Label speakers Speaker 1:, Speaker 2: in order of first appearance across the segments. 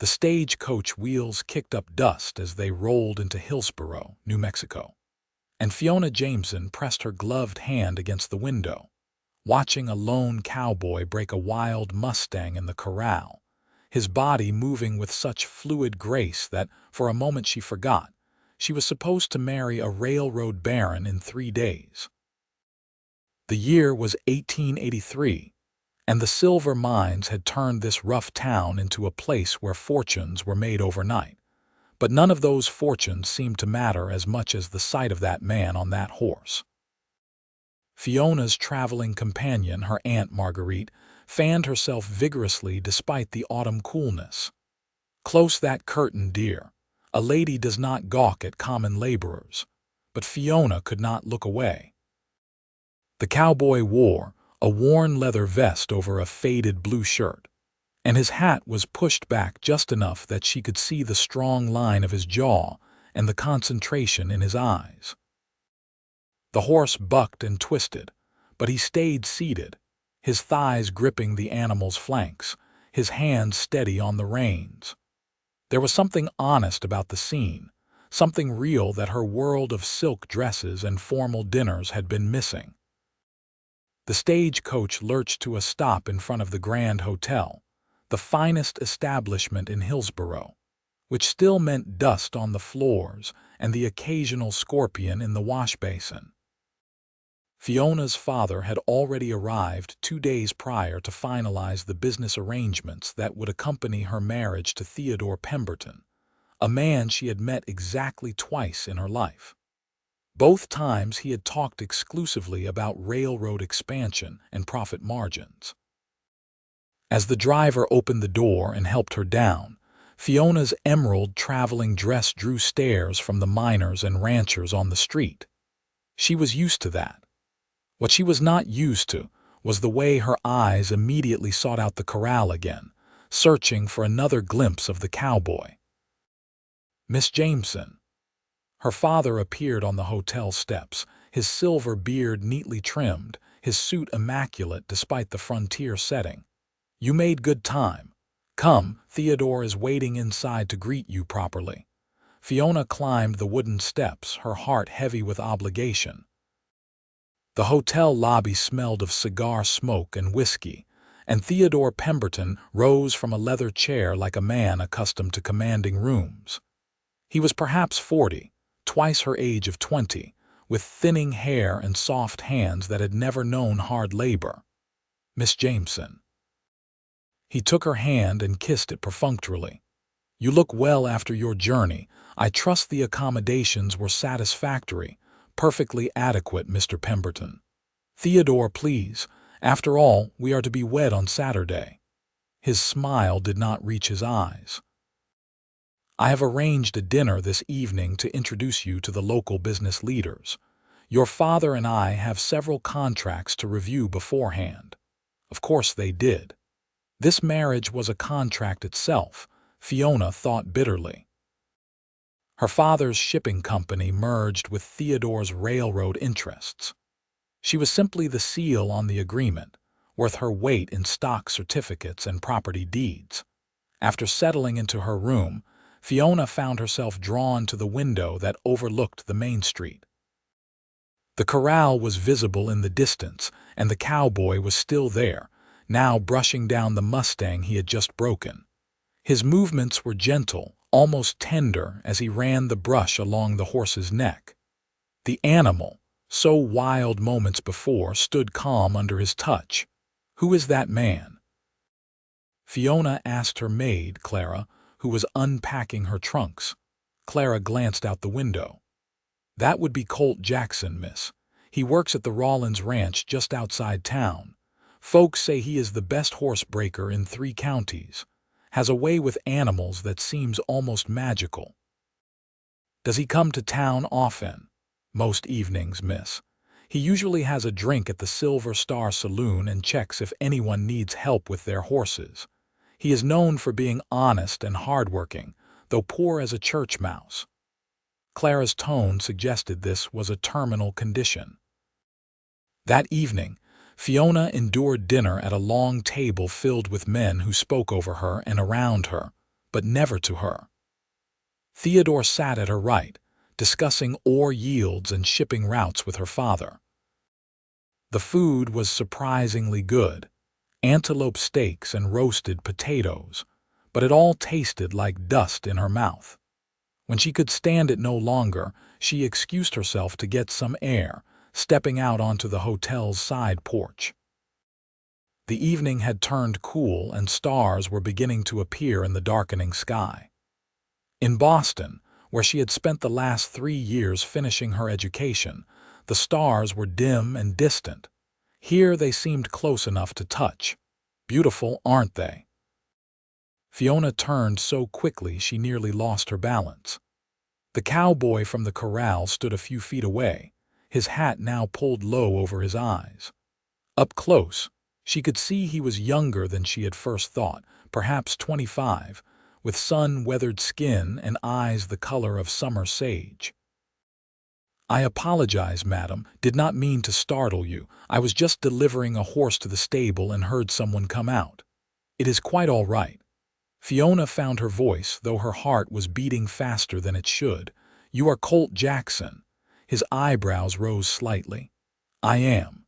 Speaker 1: The stagecoach wheels kicked up dust as they rolled into Hillsboro, New Mexico, and Fiona Jameson pressed her gloved hand against the window, watching a lone cowboy break a wild Mustang in the corral, his body moving with such fluid grace that, for a moment, she forgot she was supposed to marry a railroad baron in 3 days. The year was 1883, and the silver mines had turned this rough town into a place where fortunes were made overnight. But none of those fortunes seemed to matter as much as the sight of that man on that horse. Fiona's traveling companion, her Aunt Marguerite, fanned herself vigorously despite the autumn coolness. "Close that curtain, dear. A lady does not gawk at common laborers." But Fiona could not look away. The cowboy wore a worn leather vest over a faded blue shirt, and his hat was pushed back just enough that she could see the strong line of his jaw and the concentration in his eyes. The horse bucked and twisted, but he stayed seated, his thighs gripping the animal's flanks, his hands steady on the reins. There was something honest about the scene, something real that her world of silk dresses and formal dinners had been missing. The stagecoach lurched to a stop in front of the Grand Hotel, the finest establishment in Hillsboro, which still meant dust on the floors and the occasional scorpion in the wash basin. Fiona's father had already arrived 2 days prior to finalize the business arrangements that would accompany her marriage to Theodore Pemberton, a man she had met exactly twice in her life. Both times he had talked exclusively about railroad expansion and profit margins. As the driver opened the door and helped her down, Fiona's emerald traveling dress drew stares from the miners and ranchers on the street. She was used to that. What she was not used to was the way her eyes immediately sought out the corral again, searching for another glimpse of the cowboy. "Miss Jameson." Her father appeared on the hotel steps, his silver beard neatly trimmed, his suit immaculate despite the frontier setting. "You made good time. Come, Theodore is waiting inside to greet you properly." Fiona climbed the wooden steps, her heart heavy with obligation. The hotel lobby smelled of cigar smoke and whiskey, and Theodore Pemberton rose from a leather chair like a man accustomed to commanding rooms. He was perhaps 40, twice her age of 20, with thinning hair and soft hands that had never known hard labor. "Miss Jameson." He took her hand and kissed it perfunctorily. "You look well after your journey. I trust the accommodations were satisfactory." "Perfectly adequate, Mr. Pemberton." "Theodore, please. After all, we are to be wed on Saturday." His smile did not reach his eyes. "I have arranged a dinner this evening to introduce you to the local business leaders. Your father and I have several contracts to review beforehand." Of course they did. This marriage was a contract itself, Fiona thought bitterly. Her father's shipping company merged with Theodore's railroad interests. She was simply the seal on the agreement, worth her weight in stock certificates and property deeds. After settling into her room, Fiona found herself drawn to the window that overlooked the main street. The corral was visible in the distance, and the cowboy was still there, now brushing down the Mustang he had just broken. His movements were gentle, almost tender, as he ran the brush along the horse's neck. The animal, so wild moments before, stood calm under his touch. "Who is that man?" Fiona asked her maid, Clara, who was unpacking her trunks. Clara glanced out the window. "That would be Colt Jackson, miss. He works at the Rawlins Ranch just outside town. Folks say he is the best horse breaker in 3 counties. Has a way with animals that seems almost magical." "Does he come to town often?" "Most evenings, miss. He usually has a drink at the Silver Star Saloon and checks if anyone needs help with their horses. He is known for being honest and hardworking, though poor as a church mouse." Clara's tone suggested this was a terminal condition. That evening, Fiona endured dinner at a long table filled with men who spoke over her and around her, but never to her. Theodore sat at her right, discussing ore yields and shipping routes with her father. The food was surprisingly good, antelope steaks and roasted potatoes, but it all tasted like dust in her mouth. When she could stand it no longer, she excused herself to get some air, stepping out onto the hotel's side porch. The evening had turned cool and stars were beginning to appear in the darkening sky. In Boston, where she had spent the last 3 years finishing her education, the stars were dim and distant. Here they seemed close enough to touch. Beautiful, aren't they? Fiona turned so quickly she nearly lost her balance. The cowboy from the corral stood a few feet away, his hat now pulled low over his eyes. Up close, she could see he was younger than she had first thought, perhaps 25, with sun-weathered skin and eyes the color of summer sage. "I apologize, madam. Did not mean to startle you. I was just delivering a horse to the stable and heard someone come out. It is quite all right." Fiona found her voice, though her heart was beating faster than it should. "You are Colt Jackson." His eyebrows rose slightly. "I am.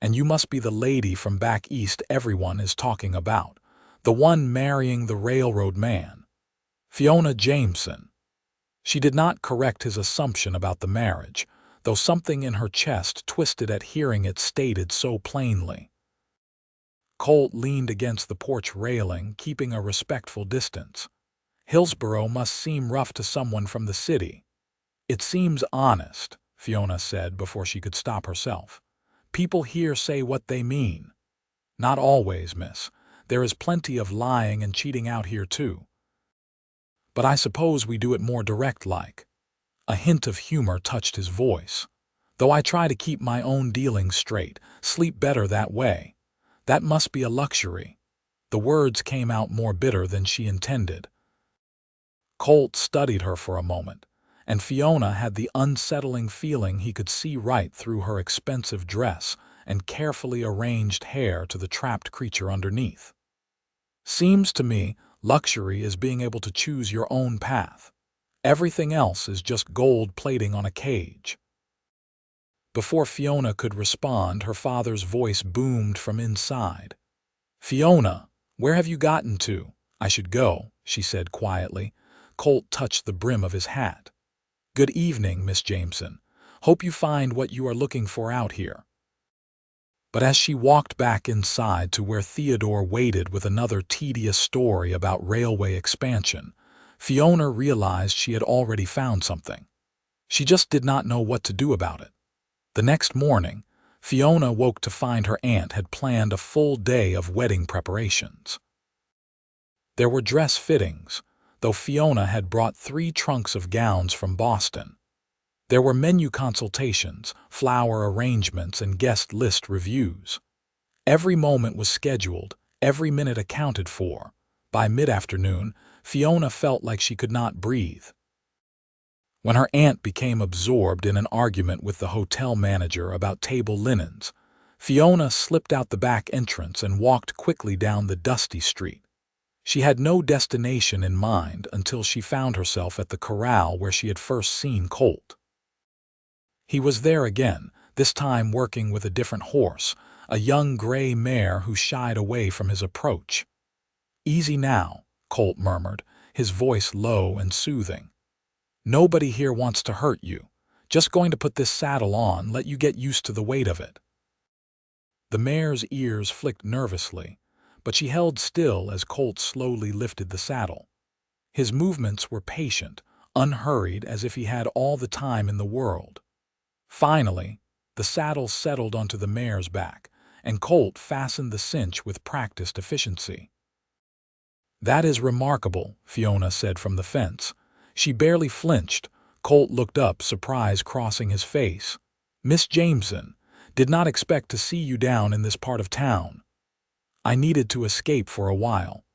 Speaker 1: And you must be the lady from back east everyone is talking about, the one marrying the railroad man. Fiona Jameson." She did not correct his assumption about the marriage, though something in her chest twisted at hearing it stated so plainly. Colt leaned against the porch railing, keeping a respectful distance. "Hillsboro must seem rough to someone from the city." "It seems honest," Fiona said before she could stop herself. "People here say what they mean." "Not always, miss. There is plenty of lying and cheating out here too. But I suppose we do it more direct-like." A hint of humor touched his voice. "Though I try to keep my own dealings straight, sleep better that way. That must be a luxury." The words came out more bitter than she intended. Colt studied her for a moment, and Fiona had the unsettling feeling he could see right through her expensive dress and carefully arranged hair to the trapped creature underneath. "Seems to me luxury is being able to choose your own path. Everything else is just gold plating on a cage." Before Fiona could respond, her father's voice boomed from inside. "Fiona, where have you gotten to?" "I should go," she said quietly. Colt touched the brim of his hat. "Good evening, Miss Jameson. Hope you find what you are looking for out here." But as she walked back inside to where Theodore waited with another tedious story about railway expansion, Fiona realized she had already found something. She just did not know what to do about it. The next morning, Fiona woke to find her aunt had planned a full day of wedding preparations. There were dress fittings, though Fiona had brought 3 trunks of gowns from Boston. There were menu consultations, flower arrangements, and guest list reviews. Every moment was scheduled, every minute accounted for. By mid-afternoon, Fiona felt like she could not breathe. When her aunt became absorbed in an argument with the hotel manager about table linens, Fiona slipped out the back entrance and walked quickly down the dusty street. She had no destination in mind until she found herself at the corral where she had first seen Colt. He was there again, this time working with a different horse, a young gray mare who shied away from his approach. "Easy now," Colt murmured, his voice low and soothing. "Nobody here wants to hurt you. Just going to put this saddle on, let you get used to the weight of it." The mare's ears flicked nervously, but she held still as Colt slowly lifted the saddle. His movements were patient, unhurried, as if he had all the time in the world. Finally, the saddle settled onto the mare's back, and Colt fastened the cinch with practiced efficiency. "That is remarkable," Fiona said from the fence. She barely flinched. Colt looked up, surprise crossing his face. "Miss Jameson, did not expect to see you down in this part of town. I needed to escape for a while."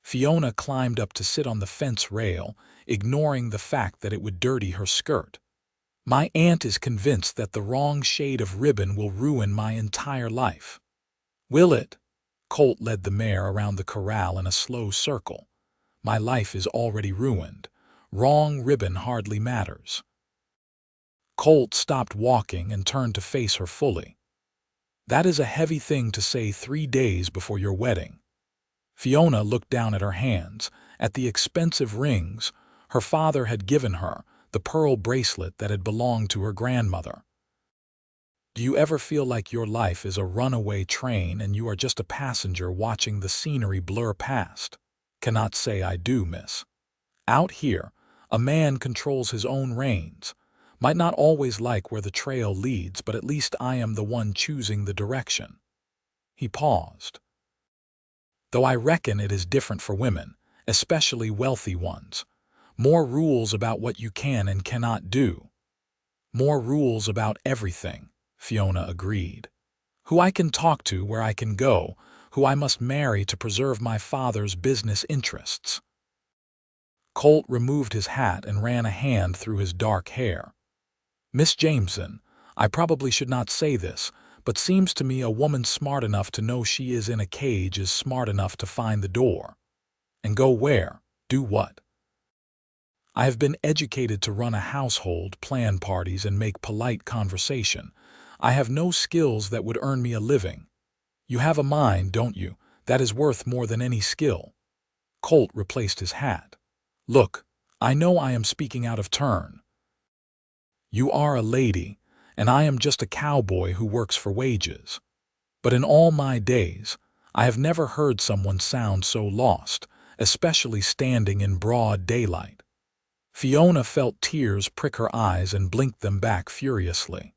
Speaker 1: Fiona climbed up to sit on the fence rail, ignoring the fact that it would dirty her skirt. "My aunt is convinced that the wrong shade of ribbon will ruin my entire life." "Will it?" Colt led the mare around the corral in a slow circle. My life is already ruined. Wrong ribbon hardly matters. Colt stopped walking and turned to face her fully. That is a heavy thing to say 3 days before your wedding. Fiona looked down at her hands, at the expensive rings her father had given her, the pearl bracelet that had belonged to her grandmother. Do you ever feel like your life is a runaway train and you are just a passenger watching the scenery blur past? Cannot say I do, miss. Out here, a man controls his own reins. Might not always like where the trail leads, but at least I am the one choosing the direction. He paused. Though I reckon it is different for women, especially wealthy ones. More rules about what you can and cannot do. More rules about everything, Fiona agreed. Who I can talk to, where I can go, who I must marry to preserve my father's business interests. Colt removed his hat and ran a hand through his dark hair. Miss Jameson, I probably should not say this, but seems to me a woman smart enough to know she is in a cage is smart enough to find the door. And go where? Do what? I have been educated to run a household, plan parties, and make polite conversation. I have no skills that would earn me a living. You have a mind, don't you, that is worth more than any skill. Colt replaced his hat. Look, I know I am speaking out of turn. You are a lady, and I am just a cowboy who works for wages. But in all my days, I have never heard someone sound so lost, especially standing in broad daylight. Fiona felt tears prick her eyes and blinked them back furiously.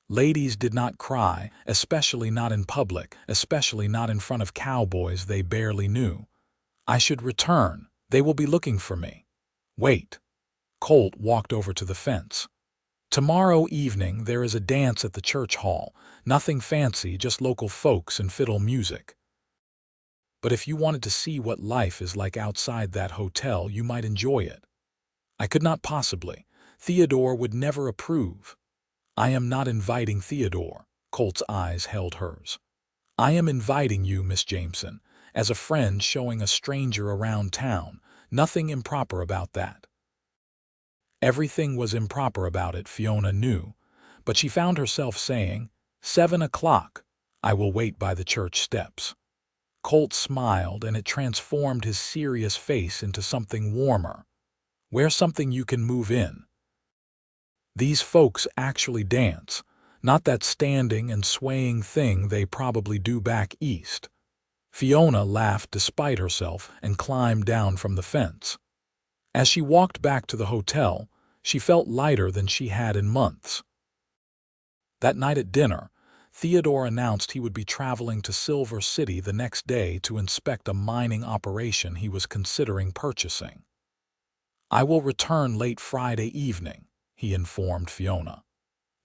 Speaker 1: Ladies did not cry, especially not in public, especially not in front of cowboys they barely knew. I should return. They will be looking for me. Wait. Colt walked over to the fence. Tomorrow evening there is a dance at the church hall. Nothing fancy, just local folks and fiddle music. But if you wanted to see what life is like outside that hotel, you might enjoy it. I could not possibly. Theodore would never approve. I am not inviting Theodore. Colt's eyes held hers. I am inviting you, Miss Jameson, as a friend showing a stranger around town. Nothing improper about that. Everything was improper about it, Fiona knew, but she found herself saying, 7 o'clock. I will wait by the church steps. Colt smiled, and it transformed his serious face into something warmer. Wear something you can move in. These folks actually dance, not that standing and swaying thing they probably do back east. Fiona laughed despite herself and climbed down from the fence. As she walked back to the hotel, she felt lighter than she had in months. That night at dinner, Theodore announced he would be traveling to Silver City the next day to inspect a mining operation he was considering purchasing. I will return late Friday evening, he informed Fiona.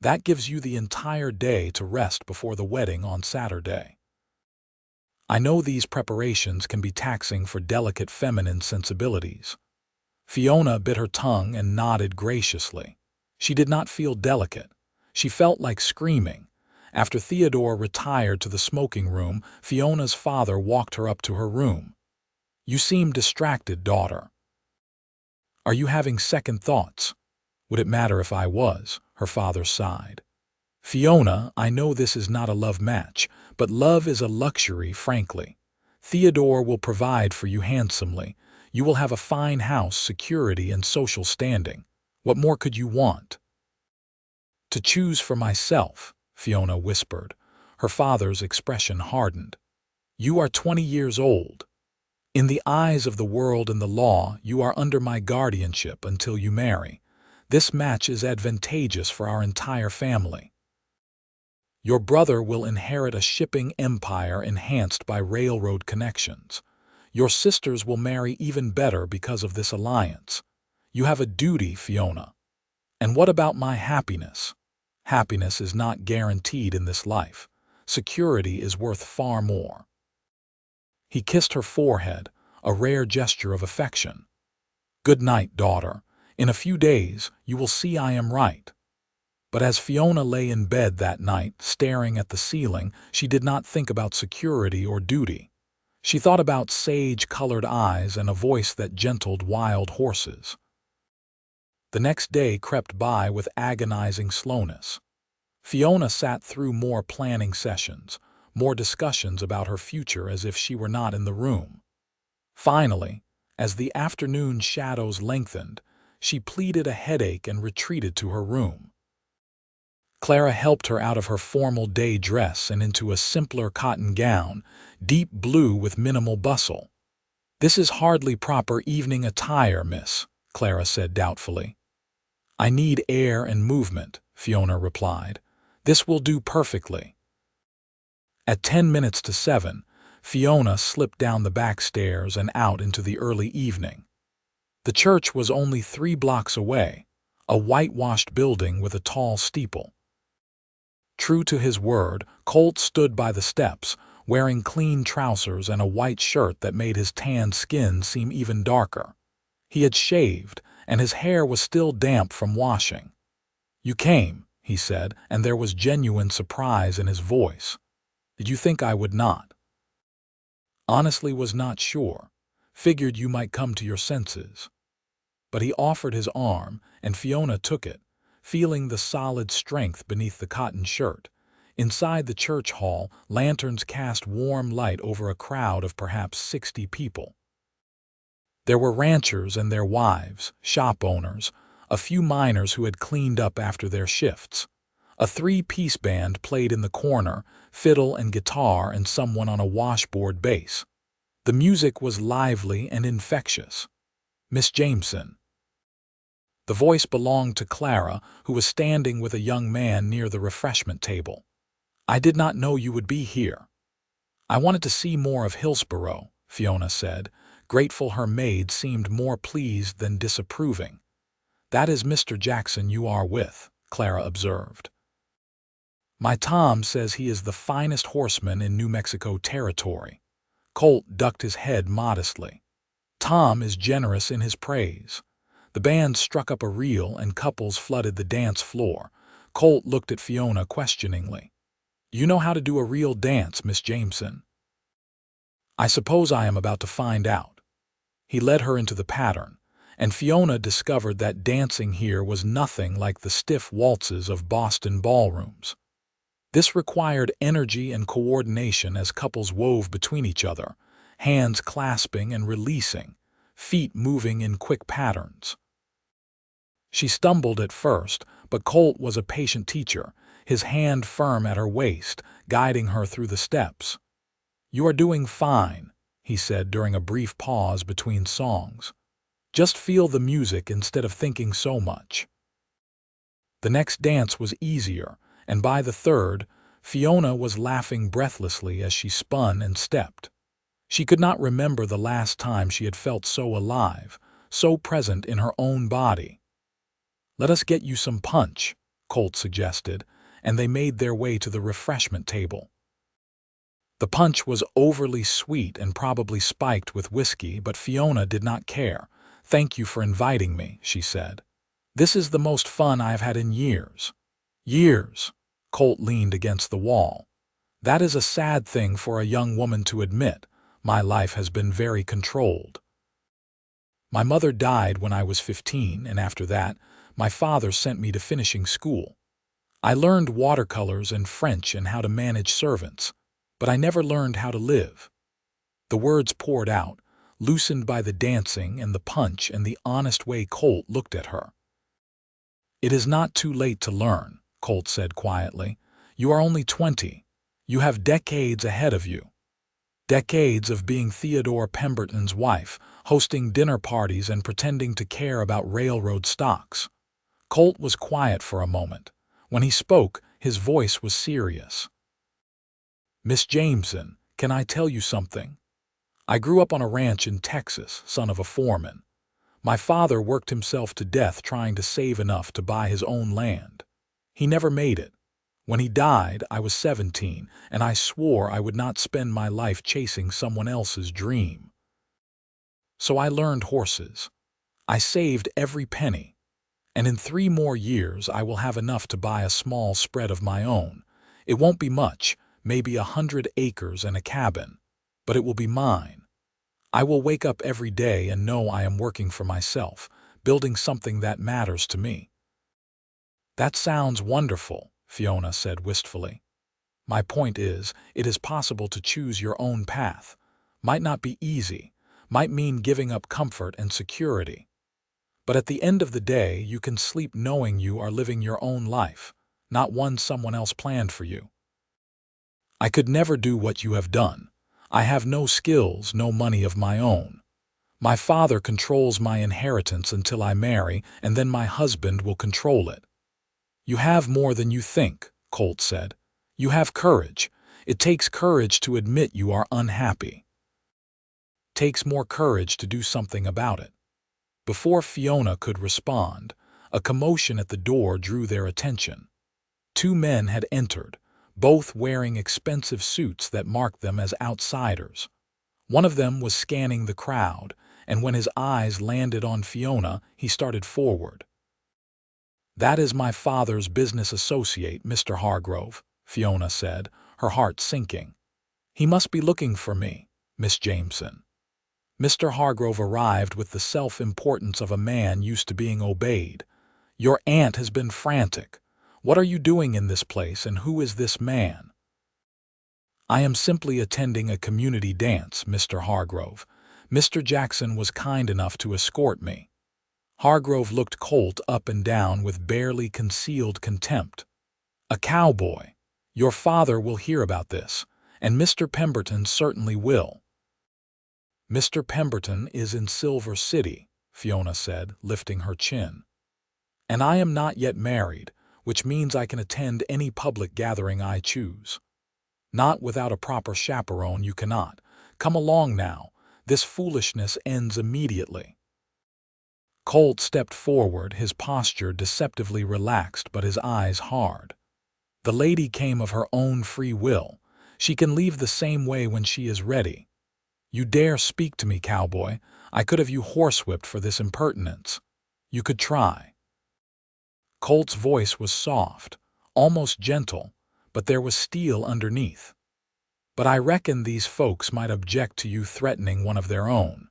Speaker 1: That gives you the entire day to rest before the wedding on Saturday. I know these preparations can be taxing for delicate feminine sensibilities. Fiona bit her tongue and nodded graciously. She did not feel delicate. She felt like screaming. After Theodore retired to the smoking room, Fiona's father walked her up to her room. You seem distracted, daughter. Are you having second thoughts? Would it matter if I was? Her father sighed. Fiona, I know this is not a love match, but love is a luxury, frankly. Theodore will provide for you handsomely. You will have a fine house, security, and social standing. What more could you want? To choose for myself, Fiona whispered. Her father's expression hardened. You are 20 years old. In the eyes of the world and the law, you are under my guardianship until you marry. This match is advantageous for our entire family. Your brother will inherit a shipping empire enhanced by railroad connections. Your sisters will marry even better because of this alliance. You have a duty, Fiona. And what about my happiness? Happiness is not guaranteed in this life. Security is worth far more. He kissed her forehead, a rare gesture of affection. Good night, daughter. In a few days, you will see I am right. But as Fiona lay in bed that night, staring at the ceiling, she did not think about security or duty. She thought about sage-colored eyes and a voice that gentled wild horses. The next day crept by with agonizing slowness. Fiona sat through more planning sessions, more discussions about her future as if she were not in the room. Finally, as the afternoon shadows lengthened, she pleaded a headache and retreated to her room. Clara helped her out of her formal day dress and into a simpler cotton gown, deep blue with minimal bustle. "This is hardly proper evening attire, miss," Clara said doubtfully. "I need air and movement," Fiona replied. "This will do perfectly." At 10 minutes to 7, Fiona slipped down the back stairs and out into the early evening. The church was only 3 blocks away, a whitewashed building with a tall steeple. True to his word, Colt stood by the steps, wearing clean trousers and a white shirt that made his tanned skin seem even darker. He had shaved, and his hair was still damp from washing. "You came," he said, and there was genuine surprise in his voice. "Did you think I would not?" "Honestly, was not sure. Figured you might come to your senses." But he offered his arm, and Fiona took it, feeling the solid strength beneath the cotton shirt. Inside the church hall, lanterns cast warm light over a crowd of perhaps 60 people. There were ranchers and their wives, shop owners, a few miners who had cleaned up after their shifts. A 3-piece band played in the corner, fiddle and guitar and someone on a washboard bass. The music was lively and infectious. "Miss Jameson." The voice belonged to Clara, who was standing with a young man near the refreshment table. "I did not know you would be here." "I wanted to see more of Hillsboro," Fiona said, grateful her maid seemed more pleased than disapproving. "That is Mr. Jackson you are with," Clara observed. "My Tom says he is the finest horseman in New Mexico territory." Colt ducked his head modestly. Tom is generous in his praise. The band struck up a reel and couples flooded the dance floor. Colt looked at Fiona questioningly. "You know how to do a real dance, Miss Jameson?" "I suppose I am about to find out." He led her into the pattern, and Fiona discovered that dancing here was nothing like the stiff waltzes of Boston ballrooms. This required energy and coordination as couples wove between each other, hands clasping and releasing, feet moving in quick patterns. She stumbled at first, but Colt was a patient teacher, his hand firm at her waist, guiding her through the steps. "You are doing fine," he said during a brief pause between songs. "Just feel the music instead of thinking so much." The next dance was easier, and by the third, Fiona was laughing breathlessly as she spun and stepped. She could not remember the last time she had felt so alive, so present in her own body. "Let us get you some punch," Colt suggested, and they made their way to the refreshment table. The punch was overly sweet and probably spiked with whiskey, but Fiona did not care. "Thank you for inviting me," she said. "This is the most fun I have had in years." "Years?" Colt leaned against the wall. "That is a sad thing for a young woman to admit. My life has been very controlled. My mother died when I was 15, and after that, my father sent me to finishing school. I learned watercolors and French and how to manage servants, but I never learned how to live." The words poured out, loosened by the dancing and the punch and the honest way Colt looked at her. "It is not too late to learn," Colt said quietly. "You are only 20. You have decades ahead of you. Decades of being Theodore Pemberton's wife, hosting dinner parties and pretending to care about railroad stocks." Colt was quiet for a moment. When he spoke, his voice was serious. "Miss Jameson, can I tell you something? I grew up on a ranch in Texas, son of a foreman. My father worked himself to death trying to save enough to buy his own land. He never made it. When he died, I was 17, and I swore I would not spend my life chasing someone else's dream. So I learned horses. I saved every penny. And in 3 more years I will have enough to buy a small spread of my own. It won't be much, maybe 100 acres and a cabin, but it will be mine. I will wake up every day and know I am working for myself, building something that matters to me." "That sounds wonderful," Fiona said wistfully. "My point is, it is possible to choose your own path. Might not be easy, might mean giving up comfort and security. But at the end of the day, you can sleep knowing you are living your own life, not one someone else planned for you. I could never do what you have done. I have no skills, no money of my own. My father controls my inheritance until I marry, and then my husband will control it." "You have more than you think," Colt said. "You have courage. It takes courage to admit you are unhappy. Takes more courage to do something about it." Before Fiona could respond, a commotion at the door drew their attention. 2 men had entered, both wearing expensive suits that marked them as outsiders. One of them was scanning the crowd, and when his eyes landed on Fiona, he started forward. "That is my father's business associate, Mr. Hargrove," Fiona said, her heart sinking. "He must be looking for me, Miss Jameson." Mr. Hargrove arrived with the self-importance of a man used to being obeyed. "Your aunt has been frantic. What are you doing in this place, and who is this man?" "I am simply attending a community dance, Mr. Hargrove. Mr. Jackson was kind enough to escort me." Hargrove looked Colt up and down with barely concealed contempt. "A cowboy. Your father will hear about this, and Mr. Pemberton certainly will." "Mr. Pemberton is in Silver City," Fiona said, lifting her chin. "And I am not yet married, which means I can attend any public gathering I choose." "Not without a proper chaperone, you cannot. Come along now. This foolishness ends immediately." Colt stepped forward, his posture deceptively relaxed but his eyes hard. "The lady came of her own free will. She can leave the same way when she is ready. You dare speak to me, cowboy. I could have you horsewhipped for this impertinence. You could try." Colt's voice was soft, almost gentle, but there was steel underneath. "But I reckon these folks might object to you threatening one of their own."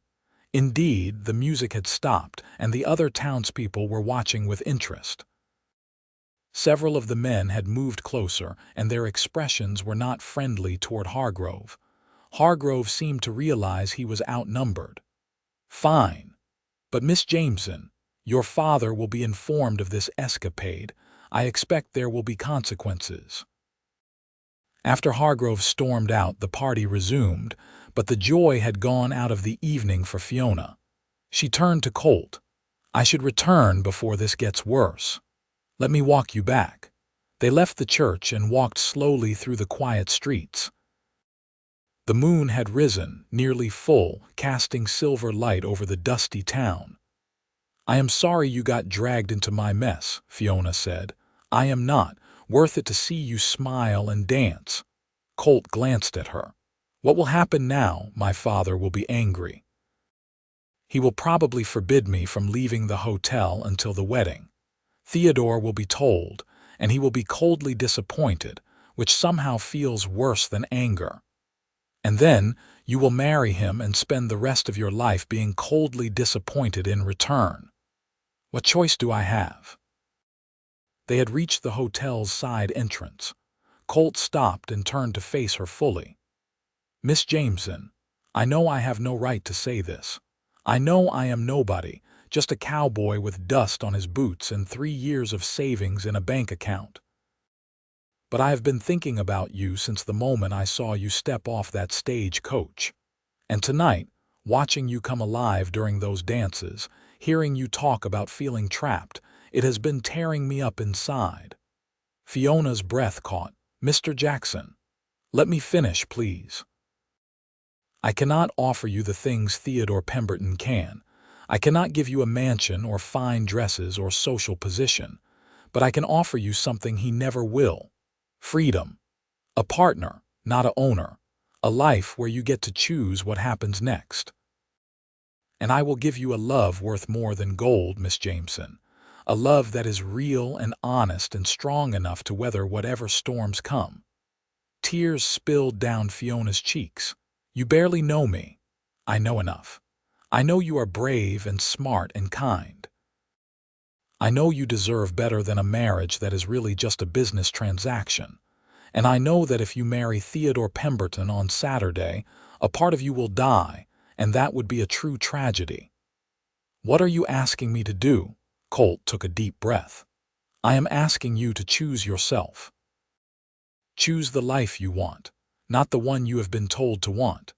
Speaker 1: Indeed, the music had stopped, and the other townspeople were watching with interest. Several of the men had moved closer, and their expressions were not friendly toward Hargrove. Hargrove seemed to realize he was outnumbered. "Fine. But Miss Jameson, your father will be informed of this escapade. I expect there will be consequences." After Hargrove stormed out, the party resumed, but the joy had gone out of the evening for Fiona. She turned to Colt. "I should return before this gets worse. Let me walk you back." They left the church and walked slowly through the quiet streets. The moon had risen, nearly full, casting silver light over the dusty town. "I am sorry you got dragged into my mess," Fiona said. "I am not. Worth it to see you smile and dance." Colt glanced at her. "What will happen now? My father will be angry. He will probably forbid me from leaving the hotel until the wedding. Theodore will be told, and he will be coldly disappointed, which somehow feels worse than anger. And then you will marry him and spend the rest of your life being coldly disappointed in return. What choice do I have?" They had reached the hotel's side entrance. Colt stopped and turned to face her fully. "Miss Jameson, I know I have no right to say this. I know I am nobody, just a cowboy with dust on his boots and 3 years of savings in a bank account. But I have been thinking about you since the moment I saw you step off that stage coach. And tonight, watching you come alive during those dances, hearing you talk about feeling trapped, it has been tearing me up inside." Fiona's breath caught. "Mr. Jackson, let me finish, please. I cannot offer you the things Theodore Pemberton can. I cannot give you a mansion or fine dresses or social position, but I can offer you something he never will. Freedom. A partner, not a owner. A life where you get to choose what happens next. And I will give you a love worth more than gold, Miss Jameson. a love that is real and honest and strong enough to weather whatever storms come. Tears spilled down Fiona's cheeks. You barely know me. I know enough. I know you are brave and smart and kind. I know you deserve better than a marriage that is really just a business transaction. And I know that if you marry Theodore Pemberton on Saturday, a part of you will die, and that would be a true tragedy. What are you asking me to do? Colt took a deep breath. I am asking you to choose yourself. Choose the life you want, not the one you have been told to want.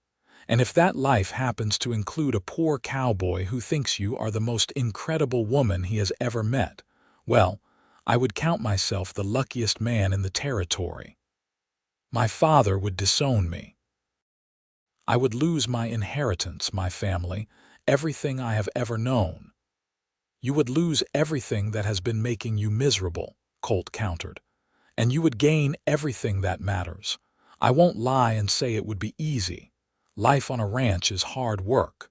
Speaker 1: And if that life happens to include a poor cowboy who thinks you are the most incredible woman he has ever met, well, I would count myself the luckiest man in the territory. My father would disown me. I would lose my inheritance, my family, everything I have ever known. You would lose everything that has been making you miserable, Colt countered. And you would gain everything that matters. I won't lie and say it would be easy. Life on a ranch is hard work.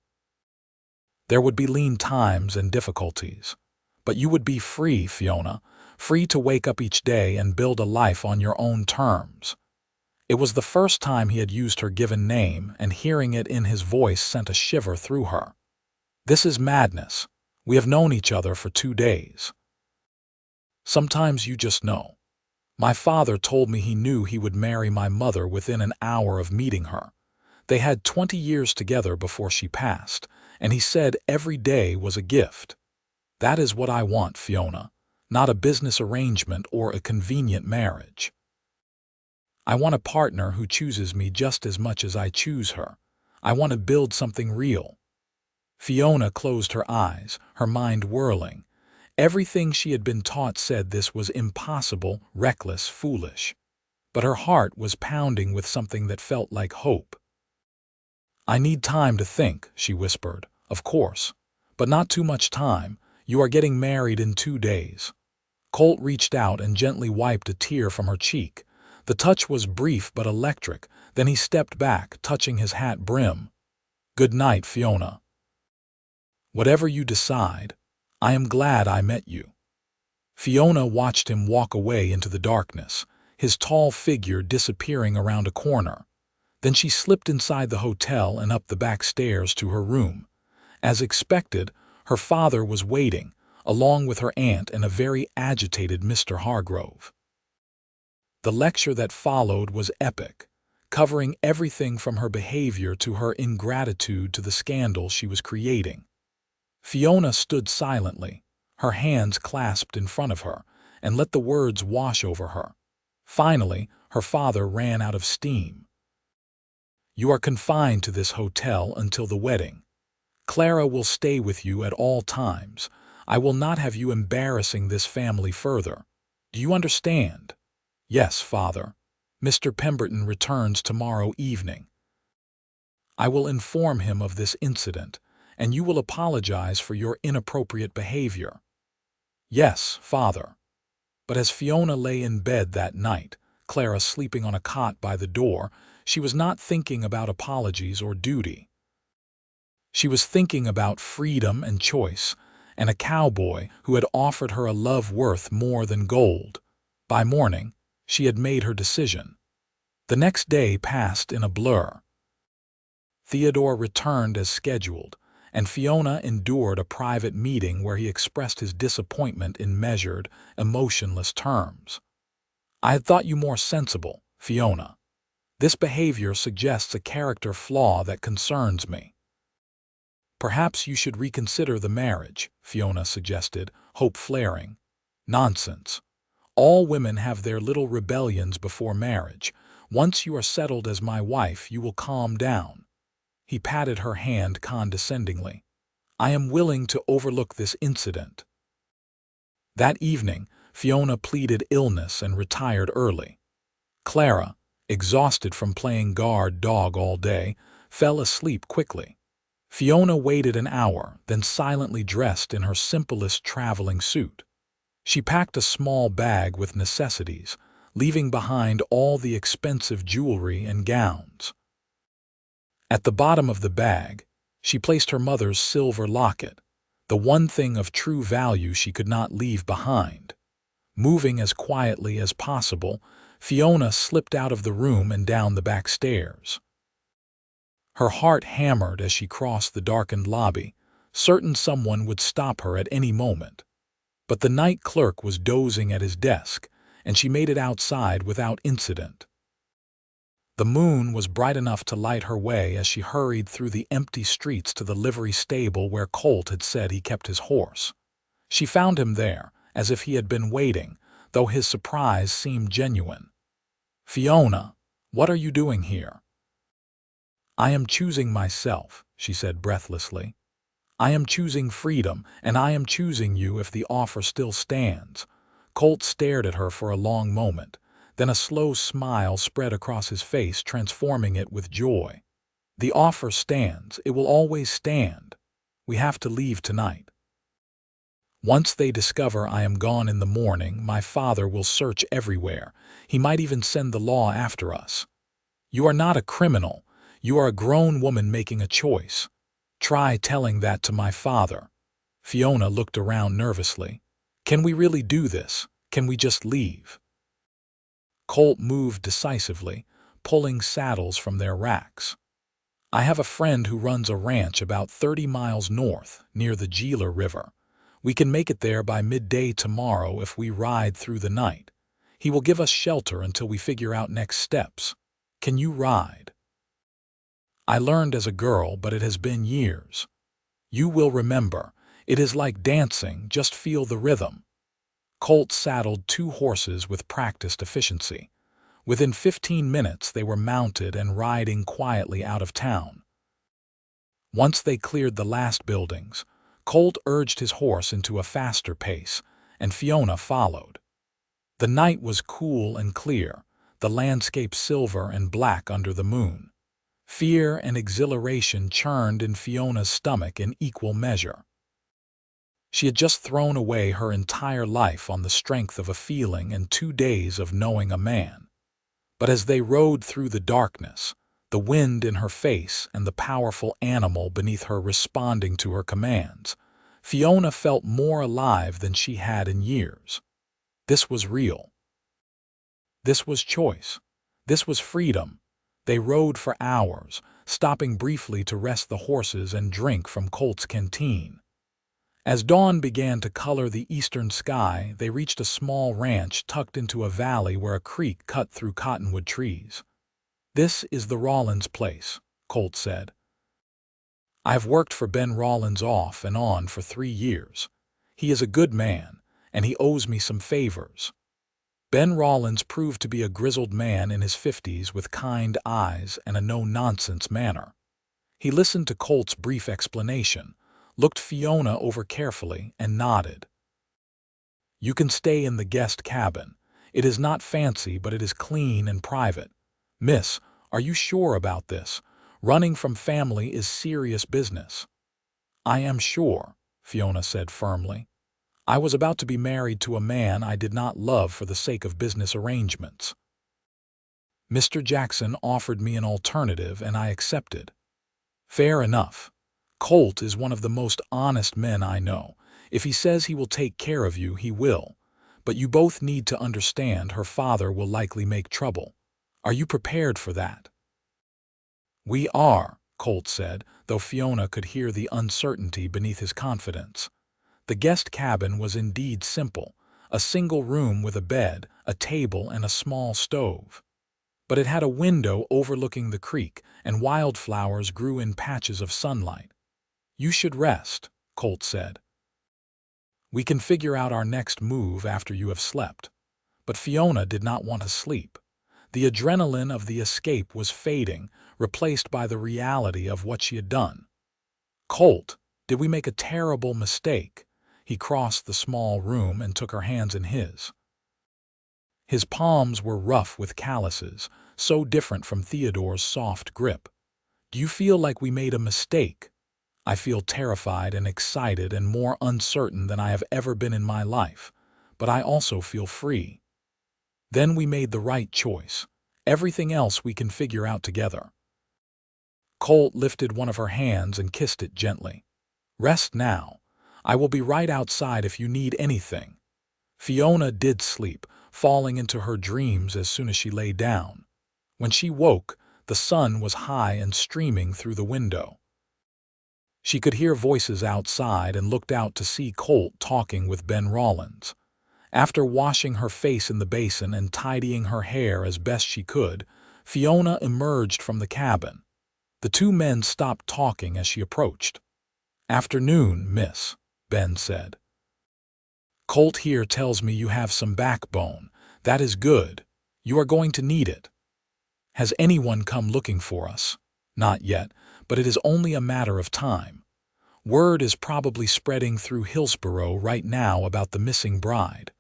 Speaker 1: There would be lean times and difficulties. But you would be free, Fiona, free to wake up each day and build a life on your own terms. It was the first time he had used her given name, and hearing it in his voice sent a shiver through her. This is madness. We have known each other for 2 days. Sometimes you just know. My father told me he knew he would marry my mother within an hour of meeting her. They had 20 years together before she passed, and he said every day was a gift. That is what I want, Fiona, not a business arrangement or a convenient marriage. I want a partner who chooses me just as much as I choose her. I want to build something real. Fiona closed her eyes, her mind whirling. Everything she had been taught said this was impossible, reckless, foolish. But her heart was pounding with something that felt like hope. I need time to think, she whispered. Of course. But not too much time. You are getting married in 2 days. Colt reached out and gently wiped a tear from her cheek. The touch was brief but electric. Then he stepped back, touching his hat brim. Good night, Fiona. Whatever you decide, I am glad I met you. Fiona watched him walk away into the darkness, his tall figure disappearing around a corner. Then she slipped inside the hotel and up the back stairs to her room. As expected, her father was waiting, along with her aunt and a very agitated Mr. Hargrove. The lecture that followed was epic, covering everything from her behavior to her ingratitude to the scandal she was creating. Fiona stood silently, her hands clasped in front of her, and let the words wash over her. Finally, her father ran out of steam. You are confined to this hotel until the wedding. Clara will stay with you at all times. I will not have you embarrassing this family further. Do you understand? Yes, father. Mr. Pemberton returns tomorrow evening. I will inform him of this incident, and you will apologize for your inappropriate behavior. Yes, father. But as Fiona lay in bed that night, Clara sleeping on a cot by the door, she was not thinking about apologies or duty. She was thinking about freedom and choice, and a cowboy who had offered her a love worth more than gold. By morning, she had made her decision. The next day passed in a blur. Theodore returned as scheduled, and Fiona endured a private meeting where he expressed his disappointment in measured, emotionless terms. I had thought you more sensible, Fiona. This behavior suggests a character flaw that concerns me. Perhaps you should reconsider the marriage, Fiona suggested, hope flaring. Nonsense. All women have their little rebellions before marriage. Once you are settled as my wife, you will calm down. He patted her hand condescendingly. I am willing to overlook this incident. That evening, Fiona pleaded illness and retired early. Clara, exhausted from playing guard dog all day, fell asleep quickly. Fiona waited an hour, then silently dressed in her simplest traveling suit. She packed a small bag with necessities, leaving behind all the expensive jewelry and gowns. At the bottom of the bag, she placed her mother's silver locket. the one thing of true value she could not leave behind. Moving as quietly as possible, Fiona slipped out of the room and down the back stairs. Her heart hammered as she crossed the darkened lobby, certain someone would stop her at any moment. But the night clerk was dozing at his desk, and she made it outside without incident. The moon was bright enough to light her way as she hurried through the empty streets to the livery stable where Colt had said he kept his horse. She found him there, as if he had been waiting, though his surprise seemed genuine. "Fiona, what are you doing here?" "I am choosing myself," she said breathlessly. "I am choosing freedom, and I am choosing you if the offer still stands." Colt stared at her for a long moment. Then a slow smile spread across his face, transforming it with joy. "The offer stands. It will always stand. We have to leave tonight. Once they discover I am gone in the morning, my father will search everywhere. He might even send the law after us. You are not a criminal. You are a grown woman making a choice. Try telling that to my father." Fiona looked around nervously. "Can we really do this? Can we just leave?" Colt moved decisively, pulling saddles from their racks. "I have a friend who runs a ranch about 30 miles north, near the Gila River. We can make it there by midday tomorrow if we ride through the night. He will give us shelter until we figure out next steps. Can you ride?" "I learned as a girl, but it has been years." "You will remember. It is like dancing, just feel the rhythm." Colt saddled 2 horses with practiced efficiency. Within 15 minutes they were mounted and riding quietly out of town. Once they cleared the last buildings, Colt urged his horse into a faster pace, and Fiona followed. The night was cool and clear, the landscape silver and black under the moon. Fear and exhilaration churned in Fiona's stomach in equal measure. She had just thrown away her entire life on the strength of a feeling and 2 days of knowing a man. But as they rode through the darkness, the wind in her face and the powerful animal beneath her responding to her commands, Fiona felt more alive than she had in years. This was real. This was choice. This was freedom. They rode for hours, stopping briefly to rest the horses and drink from Colt's canteen. As dawn began to color the eastern sky, they reached a small ranch tucked into a valley where a creek cut through cottonwood trees. "This is the Rollins place," Colt said. "I've worked for Ben Rollins off and on for 3 years. He is a good man, and he owes me some favors." Ben Rollins proved to be a grizzled man in his 50s with kind eyes and a no-nonsense manner. He listened to Colt's brief explanation, looked Fiona over carefully, and nodded. "You can stay in the guest cabin. It is not fancy, but it is clean and private. Miss, are you sure about this? Running from family is serious business." "I am sure," Fiona said firmly. "I was about to be married to a man I did not love for the sake of business arrangements. Mr. Jackson offered me an alternative, and I accepted." "Fair enough. Colt is one of the most honest men I know. If he says he will take care of you, he will. But you both need to understand her father will likely make trouble. Are you prepared for that?" "We are," Colt said, though Fiona could hear the uncertainty beneath his confidence. The guest cabin was indeed simple, a single room with a bed, a table, and a small stove. But it had a window overlooking the creek, and wildflowers grew in patches of sunlight. "You should rest," Colt said. "We can figure out our next move after you have slept." But Fiona did not want to sleep. The adrenaline of the escape was fading, replaced by the reality of what she had done. "Colt, did we make a terrible mistake?" He crossed the small room and took her hands in his. His palms were rough with calluses, so different from Theodore's soft grip. "Do you feel like we made a mistake?" "I feel terrified and excited and more uncertain than I have ever been in my life, but I also feel free." "Then we made the right choice. Everything else we can figure out together." Colt lifted one of her hands and kissed it gently. "Rest now. I will be right outside if you need anything." Fiona did sleep, falling into her dreams as soon as she lay down. When she woke, the sun was high and streaming through the window. She could hear voices outside and looked out to see Colt talking with Ben Rollins. After washing her face in the basin and tidying her hair as best she could, Fiona emerged from the cabin. The two men stopped talking as she approached. "Afternoon, miss," Ben said. "Colt here tells me you have some backbone. That is good. You are going to need it." "Has anyone come looking for us?" "Not yet, but it is only a matter of time. Word is probably spreading through Hillsboro right now about the missing bride.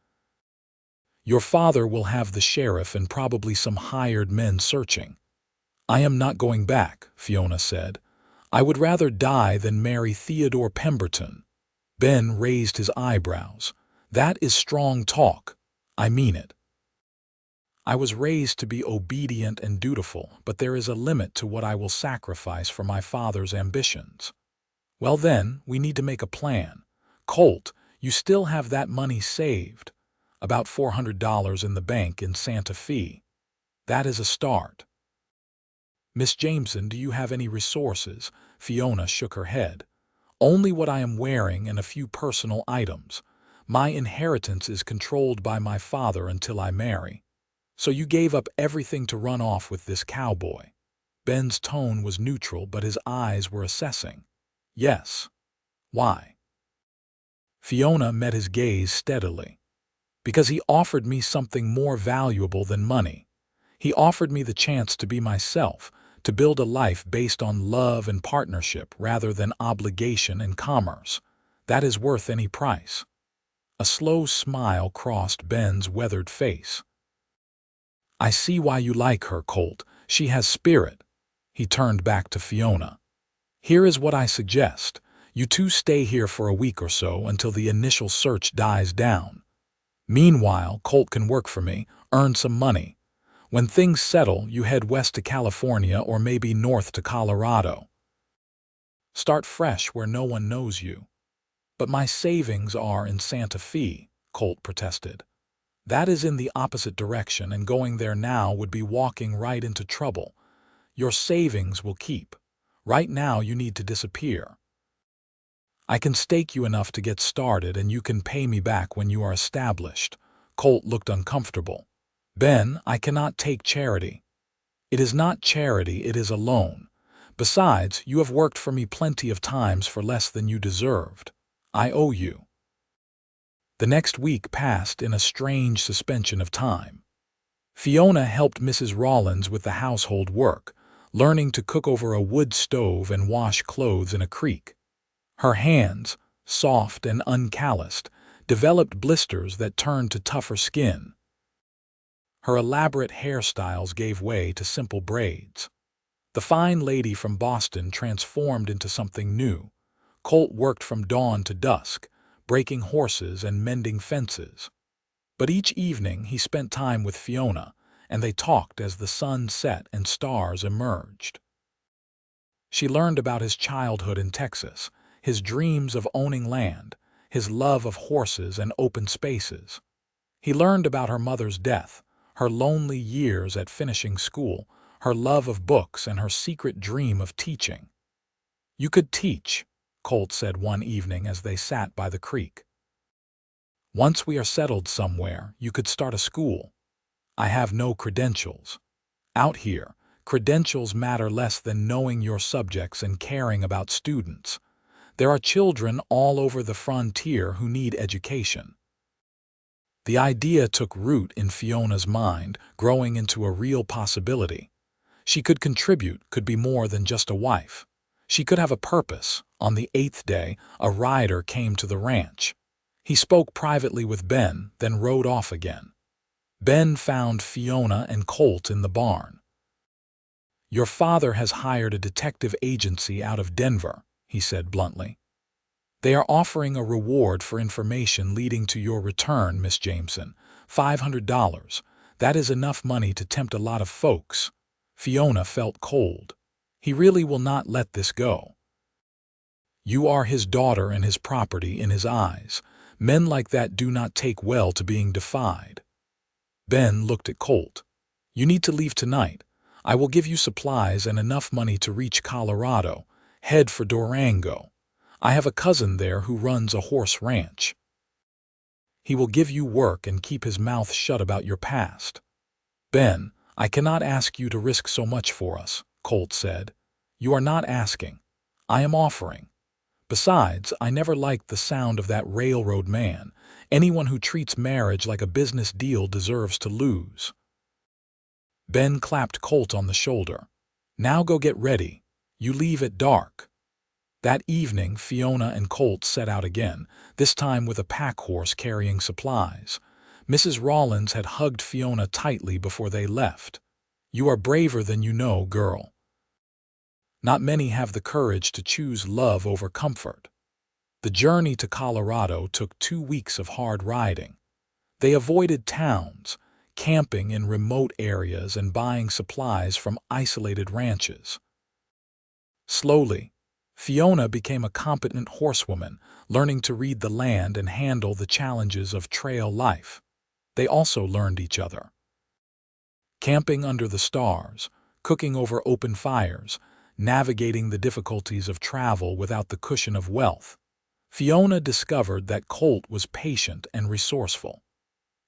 Speaker 1: Your father will have the sheriff and probably some hired men searching." "I am not going back," Fiona said. "I would rather die than marry Theodore Pemberton." Ben raised his eyebrows. "That is strong talk. I mean it. I was raised to be obedient and dutiful, but there is a limit to what I will sacrifice for my father's ambitions." "Well then, we need to make a plan. Colt, you still have that money saved. About $400 in the bank in Santa Fe. That is a start." "Miss Jameson, do you have any resources?" Fiona shook her head. "Only what I am wearing and a few personal items. My inheritance is controlled by my father until I marry." "So you gave up everything to run off with this cowboy?" Ben's tone was neutral, but his eyes were assessing. "Yes." "Why?" Fiona met his gaze steadily. "Because he offered me something more valuable than money. He offered me the chance to be myself, to build a life based on love and partnership rather than obligation and commerce. That is worth any price." A slow smile crossed Ben's weathered face. "I see why you like her, Colt. She has spirit." He turned back to Fiona. "Here is what I suggest. You two stay here for a week or so until the initial search dies down. Meanwhile, Colt can work for me, earn some money. When things settle, you head west to California or maybe north to Colorado. Start fresh where no one knows you." "But my savings are in Santa Fe," Colt protested. "That is in the opposite direction, and going there now would be walking right into trouble. Your savings will keep. Right now you need to disappear. I can stake you enough to get started, and you can pay me back when you are established." Colt looked uncomfortable. "Ben, I cannot take charity." "It is not charity, it is a loan. Besides, you have worked for me plenty of times for less than you deserved. I owe you." The next week passed in a strange suspension of time. Fiona helped Mrs. Rollins with the household work, learning to cook over a wood stove and wash clothes in a creek. Her hands, soft and uncalloused, developed blisters that turned to tougher skin. Her elaborate hairstyles gave way to simple braids. The fine lady from Boston transformed into something new. Colt worked from dawn to dusk, breaking horses and mending fences. But each evening he spent time with Fiona, and they talked as the sun set and stars emerged. She learned about his childhood in Texas, his dreams of owning land, his love of horses and open spaces. He learned about her mother's death, her lonely years at finishing school, her love of books, and her secret dream of teaching. "You could teach," Colt said one evening as they sat by the creek. "Once we are settled somewhere, you could start a school. I have no credentials. Out here, credentials matter less than knowing your subjects and caring about students. There are children all over the frontier who need education." The idea took root in Fiona's mind, growing into a real possibility. She could contribute, could be more than just a wife. She could have a purpose. On the 8th day, a rider came to the ranch. He spoke privately with Ben, then rode off again. Ben found Fiona and Colt in the barn. "Your father has hired a detective agency out of Denver," he said bluntly. "They are offering a reward for information leading to your return, Miss Jameson. $500. That is enough money to tempt a lot of folks." Fiona felt cold. He really will not let this go. You are his daughter and his property in his eyes. Men like that do not take well to being defied. Ben looked at Colt. You need to leave tonight. I will give you supplies and enough money to reach Colorado. Head for Durango. I have a cousin there who runs a horse ranch. He will give you work and keep his mouth shut about your past. Ben, I cannot ask you to risk so much for us, Colt said. You are not asking. I am offering. Besides, I never liked the sound of that railroad man. Anyone who treats marriage like a business deal deserves to lose. Ben clapped Colt on the shoulder. Now go get ready. You leave at dark. That evening, Fiona and Colt set out again, this time with a pack horse carrying supplies. Mrs. Rollins had hugged Fiona tightly before they left. You are braver than you know, girl. Not many have the courage to choose love over comfort. The journey to Colorado took 2 weeks of hard riding. They avoided towns, camping in remote areas and buying supplies from isolated ranches. Slowly, Fiona became a competent horsewoman, learning to read the land and handle the challenges of trail life. They also learned each other. Camping under the stars, cooking over open fires, navigating the difficulties of travel without the cushion of wealth, Fiona discovered that Colt was patient and resourceful.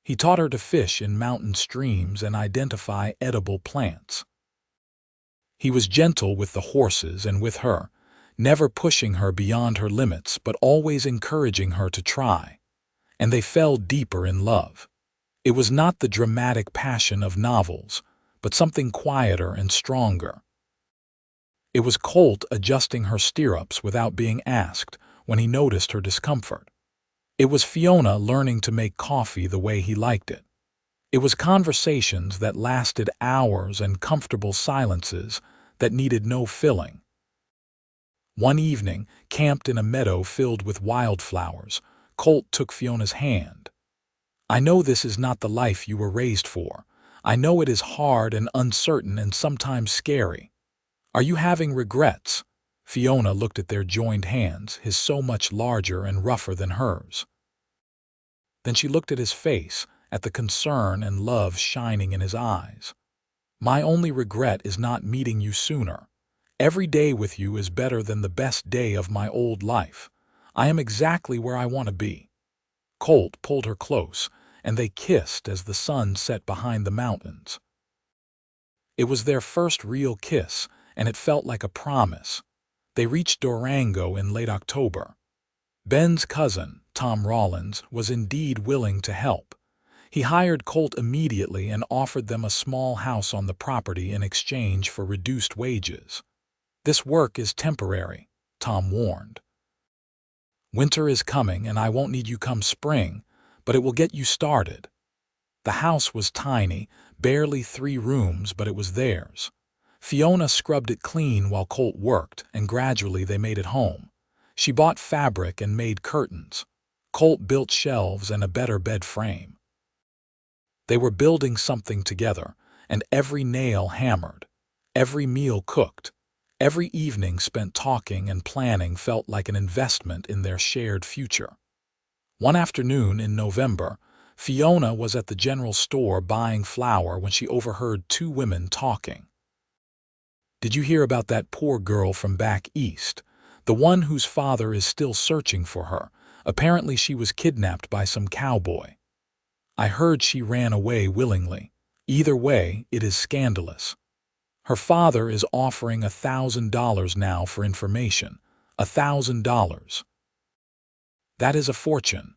Speaker 1: He taught her to fish in mountain streams and identify edible plants. He was gentle with the horses and with her, never pushing her beyond her limits but always encouraging her to try. And they fell deeper in love. It was not the dramatic passion of novels, but something quieter and stronger. It was Colt adjusting her stirrups without being asked when he noticed her discomfort. It was Fiona learning to make coffee the way he liked it. It was conversations that lasted hours and comfortable silences that needed no filling. One evening, camped in a meadow filled with wildflowers, Colt took Fiona's hand. I know this is not the life you were raised for. I know it is hard and uncertain and sometimes scary. Are you having regrets? Fiona looked at their joined hands, his so much larger and rougher than hers. Then she looked at his face, at the concern and love shining in his eyes. My only regret is not meeting you sooner. Every day with you is better than the best day of my old life. I am exactly where I want to be. Colt pulled her close, and they kissed as the sun set behind the mountains. It was their first real kiss, and it felt like a promise. They reached Durango in late October. Ben's cousin, Tom Rollins, was indeed willing to help. He hired Colt immediately and offered them a small house on the property in exchange for reduced wages. This work is temporary, Tom warned. Winter is coming and I won't need you come spring, but it will get you started. The house was tiny, barely 3 rooms, but it was theirs. Fiona scrubbed it clean while Colt worked, and gradually they made it home. She bought fabric and made curtains. Colt built shelves and a better bed frame. They were building something together, and every nail hammered, every meal cooked, every evening spent talking and planning felt like an investment in their shared future. One afternoon in November, Fiona was at the general store buying flour when she overheard 2 women talking. Did you hear about that poor girl from back east? The one whose father is still searching for her. Apparently she was kidnapped by some cowboy. I heard she ran away willingly. Either way, it is scandalous. Her father is offering $1,000 now for information. $1,000. That is a fortune.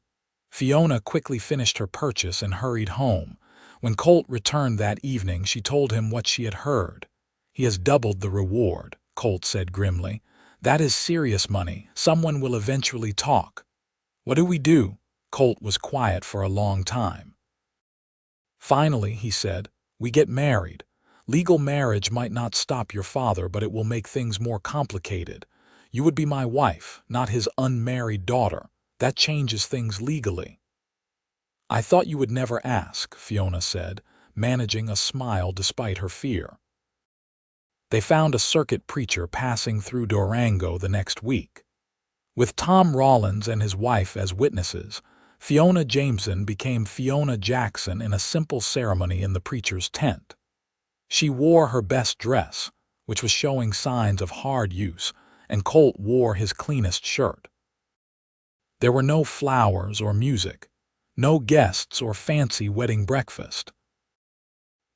Speaker 1: Fiona quickly finished her purchase and hurried home. When Colt returned that evening, she told him what she had heard. He has doubled the reward, Colt said grimly. That is serious money. Someone will eventually talk. What do we do? Colt was quiet for a long time. Finally, he said, we get married. Legal marriage might not stop your father, but it will make things more complicated. You would be my wife, not his unmarried daughter. That changes things legally. I thought you would never ask, Fiona said, managing a smile despite her fear. They found a circuit preacher passing through Durango the next week. With Tom Rollins and his wife as witnesses, Fiona Jameson became Fiona Jackson in a simple ceremony in the preacher's tent. She wore her best dress, which was showing signs of hard use, and Colt wore his cleanest shirt. There were no flowers or music, no guests or fancy wedding breakfast.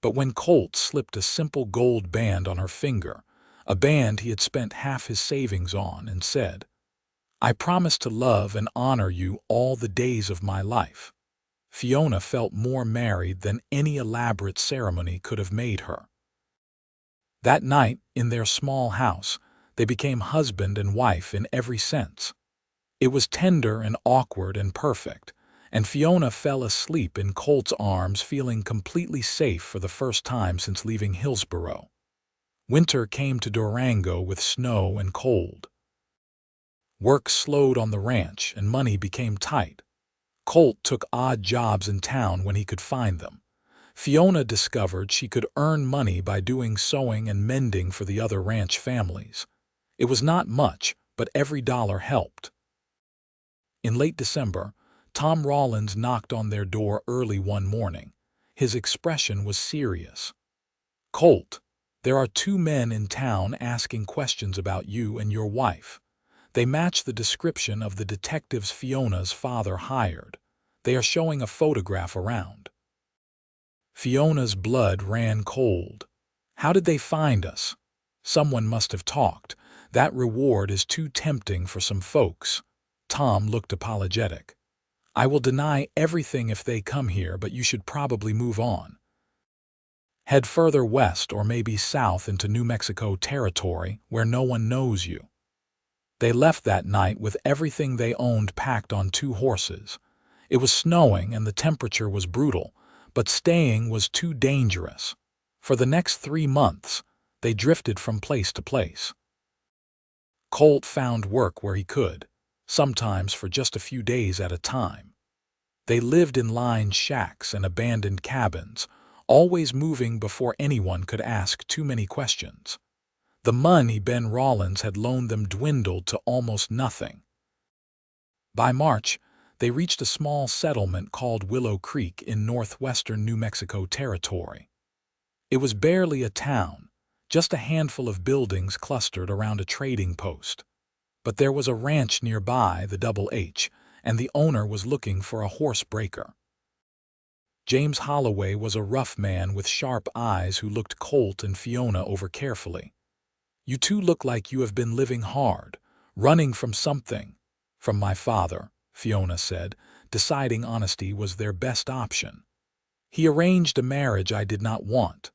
Speaker 1: But when Colt slipped a simple gold band on her finger, a band he had spent half his savings on, and said, "I promise to love and honor you all the days of my life," Fiona felt more married than any elaborate ceremony could have made her. That night, in their small house, they became husband and wife in every sense. It was tender and awkward and perfect, and Fiona fell asleep in Colt's arms feeling completely safe for the first time since leaving Hillsboro. Winter came to Durango with snow and cold. Work slowed on the ranch and money became tight. Colt took odd jobs in town when he could find them. Fiona discovered she could earn money by doing sewing and mending for the other ranch families. It was not much, but every dollar helped. In late December, Tom Rollins knocked on their door early one morning. His expression was serious. "Colt, there are 2 men in town asking questions about you and your wife. They match the description of the detectives Fiona's father hired. They are showing a photograph around." Fiona's blood ran cold. "How did they find us?" "Someone must have talked. That reward is too tempting for some folks." Tom looked apologetic. "I will deny everything if they come here, but you should probably move on. Head further west or maybe south into New Mexico territory where no one knows you." They left that night with everything they owned packed on 2 horses. It was snowing and the temperature was brutal, but staying was too dangerous. For the next 3 months, they drifted from place to place. Colt found work where he could, sometimes for just a few days at a time. They lived in lined shacks and abandoned cabins, always moving before anyone could ask too many questions. The money Ben Rollins had loaned them dwindled to almost nothing. By March, they reached a small settlement called Willow Creek in northwestern New Mexico territory. It was barely a town, just a handful of buildings clustered around a trading post. But there was a ranch nearby, the Double H, and the owner was looking for a horse breaker. James Holloway was a rough man with sharp eyes who looked Colt and Fiona over carefully. "You 2 look like you have been living hard, running from something." "From my father," Fiona said, deciding honesty was their best option. "He arranged a marriage I did not want.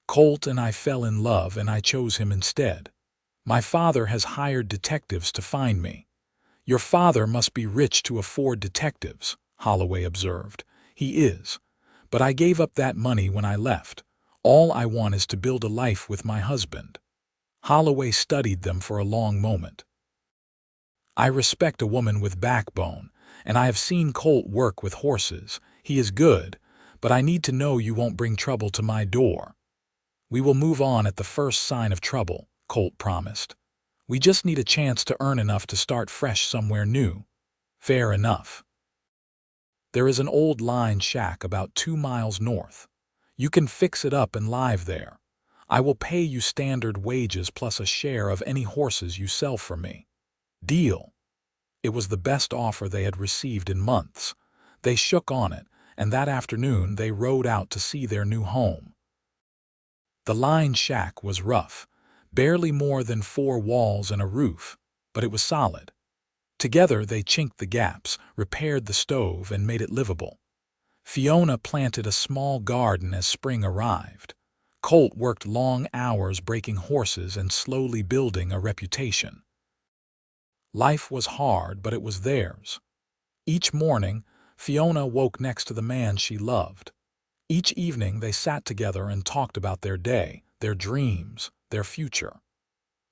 Speaker 1: Colt and I fell in love and I chose him instead. My father has hired detectives to find me." "Your father must be rich to afford detectives," Holloway observed. "He is. But I gave up that money when I left. All I want is to build a life with my husband." Holloway studied them for a long moment. "I respect a woman with backbone, and I have seen Colt work with horses. He is good, but I need to know you won't bring trouble to my door." "We will move on at the first sign of trouble," Colt promised. "We just need a chance to earn enough to start fresh somewhere new." "Fair enough. There is an old line shack about 2 miles north. You can fix it up and live there. I will pay you standard wages plus a share of any horses you sell for me." "Deal." It was the best offer they had received in months. They shook on it, and that afternoon they rode out to see their new home. The line shack was rough, barely more than 4 walls and a roof, but it was solid. Together they chinked the gaps, repaired the stove, and made it livable. Fiona planted a small garden as spring arrived. Colt worked long hours breaking horses and slowly building a reputation. Life was hard, but it was theirs. Each morning, Fiona woke next to the man she loved. Each evening they sat together and talked about their day, their dreams, their future.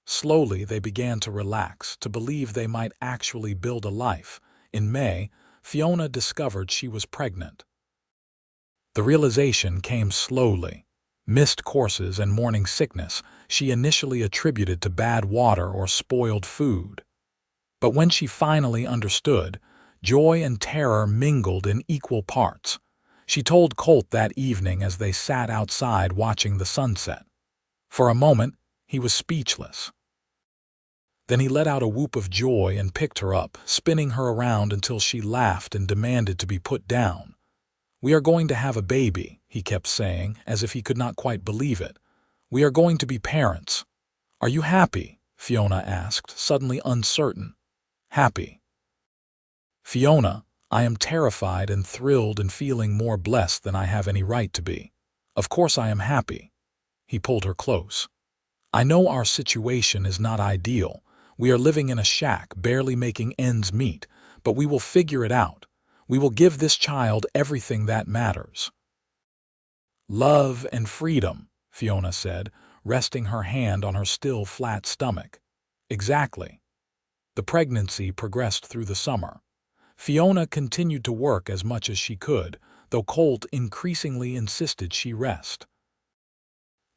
Speaker 1: Slowly they began to relax, to believe they might actually build a life. In May, Fiona discovered she was pregnant. The realization came slowly. Missed courses and morning sickness she initially attributed to bad water or spoiled food. But when she finally understood, joy and terror mingled in equal parts. She told Colt that evening as they sat outside watching the sunset. For a moment, he was speechless. Then he let out a whoop of joy and picked her up, spinning her around until she laughed and demanded to be put down. "We are going to have a baby," he kept saying, as if he could not quite believe it. "We are going to be parents." "Are you happy?" Fiona asked, suddenly uncertain. "Happy." "Fiona, I am terrified and thrilled and feeling more blessed than I have any right to be. Of course I am happy." He pulled her close. "I know our situation is not ideal. We are living in a shack, barely making ends meet, but we will figure it out. We will give this child everything that matters." "Love and freedom," Fiona said, resting her hand on her still flat stomach. "Exactly." The pregnancy progressed through the summer. Fiona continued to work as much as she could, though Colt increasingly insisted she rest.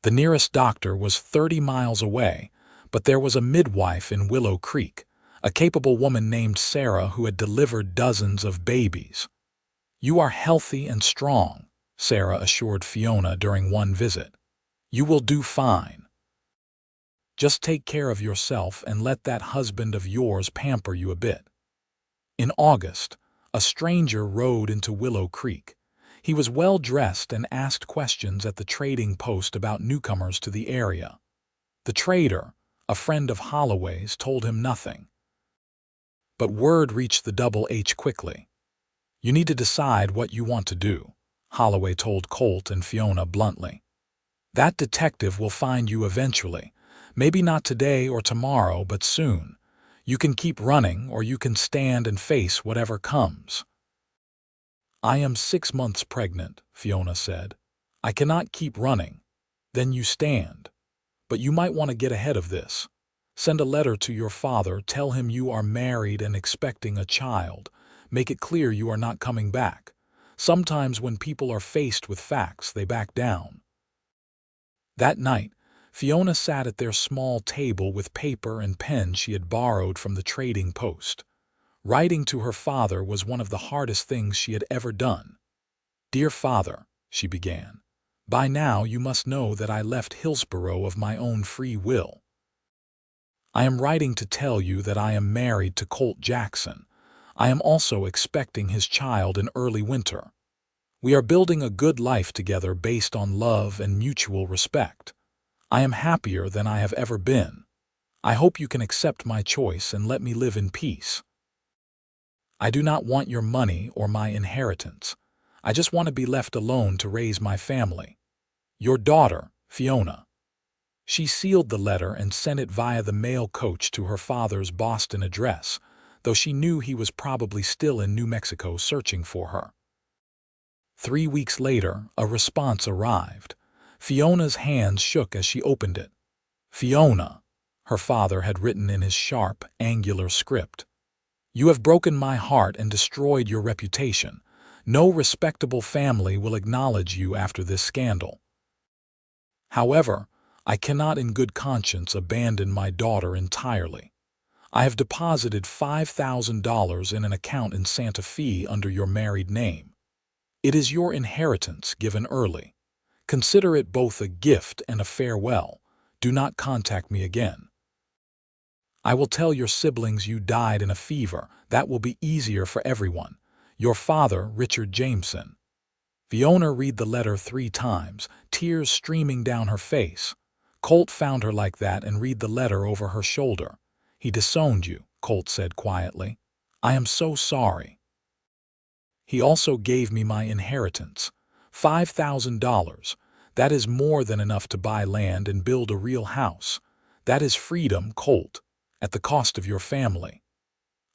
Speaker 1: The nearest doctor was 30 miles away, but there was a midwife in Willow Creek, a capable woman named Sarah who had delivered dozens of babies. "You are healthy and strong," Sarah assured Fiona during one visit. "You will do fine. Just take care of yourself and let that husband of yours pamper you a bit." In August, a stranger rode into Willow Creek. He was well-dressed and asked questions at the trading post about newcomers to the area. The trader, a friend of Holloway's, told him nothing. But word reached the Double H quickly. "You need to decide what you want to do," Holloway told Colt and Fiona bluntly. "That detective will find you eventually. Maybe not today or tomorrow, but soon. You can keep running, or you can stand and face whatever comes." "I am 6 months pregnant," Fiona said. "I cannot keep running." "Then you stand. But you might want to get ahead of this. Send a letter to your father, tell him you are married and expecting a child. Make it clear you are not coming back. Sometimes when people are faced with facts, they back down." That night, Fiona sat at their small table with paper and pen she had borrowed from the trading post. Writing to her father was one of the hardest things she had ever done. "Dear Father," she began, "by now you must know that I left Hillsboro of my own free will. I am writing to tell you that I am married to Colt Jackson. I am also expecting his child in early winter. We are building a good life together based on love and mutual respect. I am happier than I have ever been. I hope you can accept my choice and let me live in peace. I do not want your money or my inheritance. I just want to be left alone to raise my family. Your daughter, Fiona." She sealed the letter and sent it via the mail coach to her father's Boston address, though she knew he was probably still in New Mexico searching for her. 3 weeks later, a response arrived. Fiona's hands shook as she opened it. "Fiona," her father had written in his sharp, angular script. "You have broken my heart and destroyed your reputation. No respectable family will acknowledge you after this scandal. However, I cannot in good conscience abandon my daughter entirely. I have deposited $5,000 in an account in Santa Fe under your married name. It is your inheritance given early. Consider it both a gift and a farewell. Do not contact me again. I will tell your siblings you died in a fever. That will be easier for everyone. Your father, Richard Jameson." Fiona read the letter 3 times, tears streaming down her face. Colt found her like that and read the letter over her shoulder. "He disowned you," Colt said quietly. "I am so sorry. He also gave me my inheritance, $5,000. That is more than enough to buy land and build a real house. That is freedom, Colt, at the cost of your family.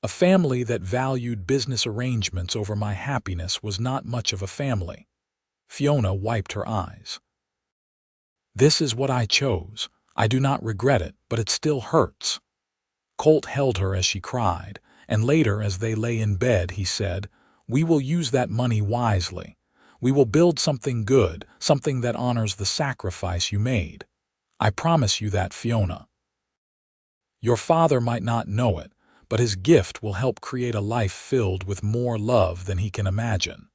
Speaker 1: A family that valued business arrangements over my happiness was not much of a family." Fiona wiped her eyes. "This is what I chose. I do not regret it, but it still hurts." Colt held her as she cried, and later as they lay in bed he said, "We will use that money wisely. We will build something good, something that honors the sacrifice you made. I promise you that, Fiona. Your father might not know it, but his gift will help create a life filled with more love than he can imagine.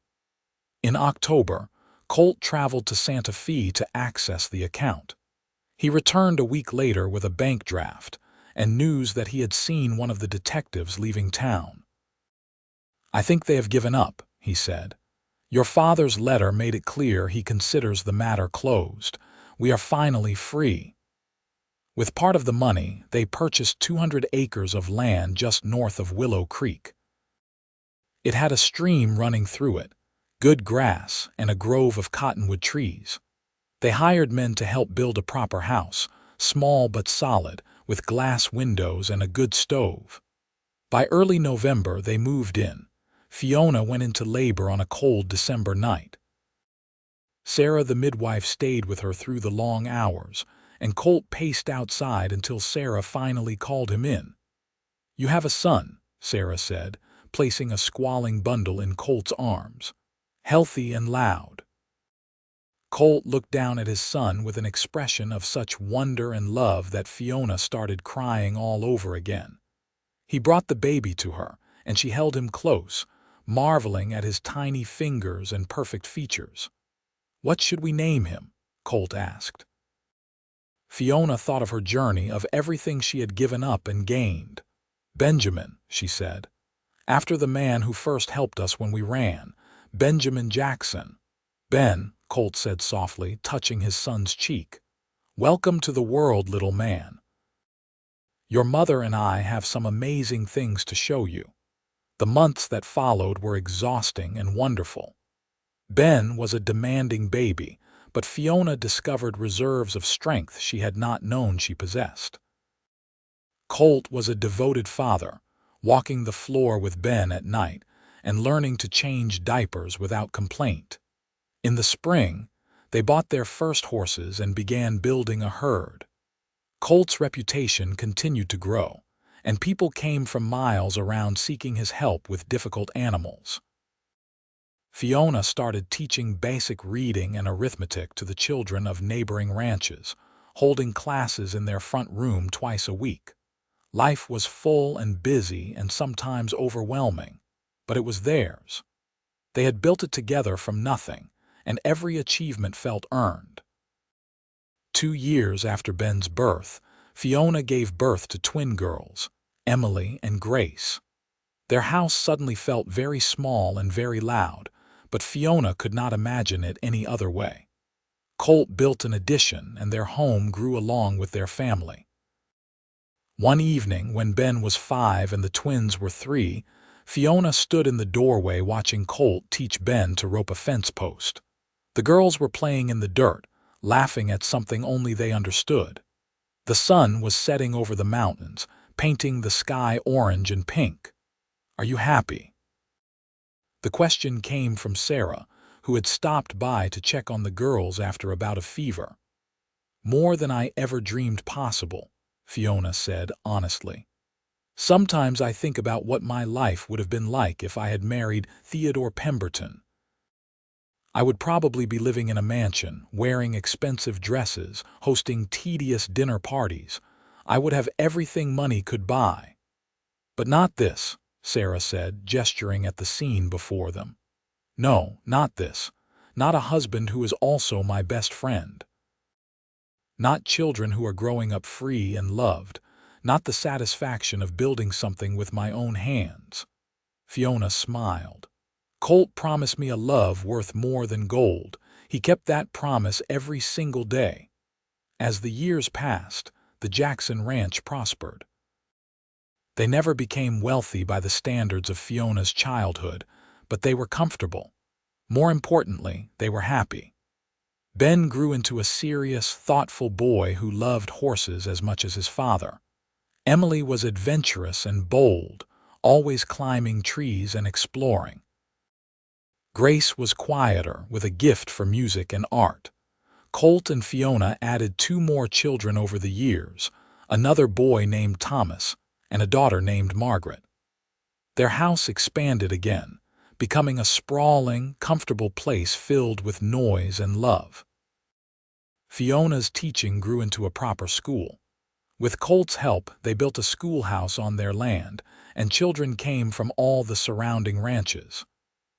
Speaker 1: In October, Colt traveled to Santa Fe to access the account. He returned a week later with a bank draft and news that he had seen one of the detectives leaving town. "I think they have given up," he said. "Your father's letter made it clear he considers the matter closed. We are finally free." With part of the money, they purchased 200 acres of land just north of Willow Creek. It had a stream running through it, good grass, and a grove of cottonwood trees. They hired men to help build a proper house, small but solid, with glass windows and a good stove. By early November, they moved in. Fiona went into labor on a cold December night. Sarah, the midwife, stayed with her through the long hours, and Colt paced outside until Sarah finally called him in. "You have a son," Sarah said, placing a squalling bundle in Colt's arms. "Healthy and loud." Colt looked down at his son with an expression of such wonder and love that Fiona started crying all over again. He brought the baby to her, and she held him close, marveling at his tiny fingers and perfect features. "What should we name him?" Colt asked. Fiona thought of her journey, of everything she had given up and gained. "Benjamin," she said. "After the man who first helped us when we ran, Benjamin Jackson." "Ben," Colt said softly, touching his son's cheek. "Welcome to the world, little man. Your mother and I have some amazing things to show you." The months that followed were exhausting and wonderful. Ben was a demanding baby, but Fiona discovered reserves of strength she had not known she possessed. Colt was a devoted father, walking the floor with Ben at night and learning to change diapers without complaint. In the spring, they bought their first horses and began building a herd. Colt's reputation continued to grow, and people came from miles around seeking his help with difficult animals. Fiona started teaching basic reading and arithmetic to the children of neighboring ranches, holding classes in their front room twice a week. Life was full and busy and sometimes overwhelming, but it was theirs. They had built it together from nothing, and every achievement felt earned. 2 years after Ben's birth, Fiona gave birth to twin girls, Emily and Grace. Their house suddenly felt very small and very loud, but Fiona could not imagine it any other way. Colt built an addition, and their home grew along with their family. One evening, when Ben was 5 and the twins were 3, Fiona stood in the doorway watching Colt teach Ben to rope a fence post. The girls were playing in the dirt, laughing at something only they understood. The sun was setting over the mountains, painting the sky orange and pink. "Are you happy?" The question came from Sarah, who had stopped by to check on the girls after a bout of fever. "More than I ever dreamed possible," Fiona said honestly. "Sometimes I think about what my life would have been like if I had married Theodore Pemberton. I would probably be living in a mansion, wearing expensive dresses, hosting tedious dinner parties. I would have everything money could buy. But not this," Sarah said, gesturing at the scene before them. "No, not this. Not a husband who is also my best friend. Not children who are growing up free and loved. Not the satisfaction of building something with my own hands." Fiona smiled. "Colt promised me a love worth more than gold. He kept that promise every single day." As the years passed, the Jackson Ranch prospered. They never became wealthy by the standards of Fiona's childhood, but they were comfortable. More importantly, they were happy. Ben grew into a serious, thoughtful boy who loved horses as much as his father. Emily was adventurous and bold, always climbing trees and exploring. Grace was quieter, with a gift for music and art. Colt and Fiona added 2 more children over the years, another boy named Thomas, and a daughter named Margaret. Their house expanded again, becoming a sprawling, comfortable place filled with noise and love. Fiona's teaching grew into a proper school. With Colt's help, they built a schoolhouse on their land, and children came from all the surrounding ranches.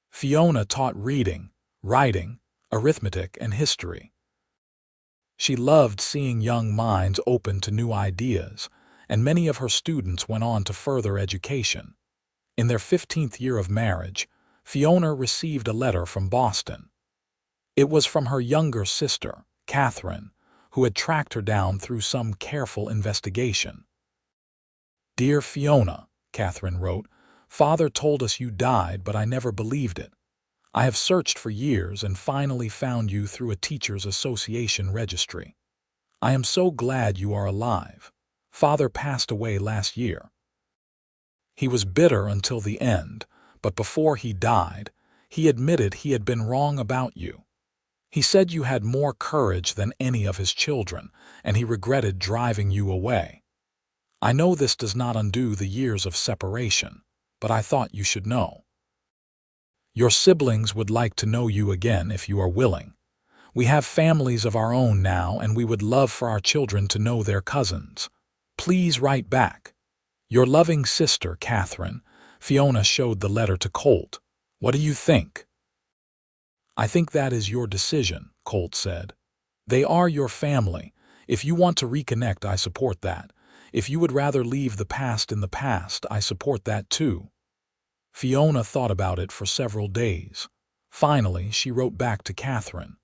Speaker 1: Fiona taught reading, writing, arithmetic, and history. She loved seeing young minds open to new ideas, and many of her students went on to further education. In their 15th year of marriage, Fiona received a letter from Boston. It was from her younger sister, Catherine, who had tracked her down through some careful investigation. "Dear Fiona," Catherine wrote, "Father told us you died, but I never believed it. I have searched for years and finally found you through a Teachers Association registry. I am so glad you are alive. Father passed away last year. He was bitter until the end, but before he died, he admitted he had been wrong about you. He said you had more courage than any of his children, and he regretted driving you away. I know this does not undo the years of separation, but I thought you should know. Your siblings would like to know you again if you are willing. We have families of our own now, and we would love for our children to know their cousins. Please write back. Your loving sister, Catherine." Fiona showed the letter to Colt. "What do you think?" "I think that is your decision," Colt said. "They are your family. If you want to reconnect, I support that. If you would rather leave the past in the past, I support that too." Fiona thought about it for several days. Finally, she wrote back to Catherine.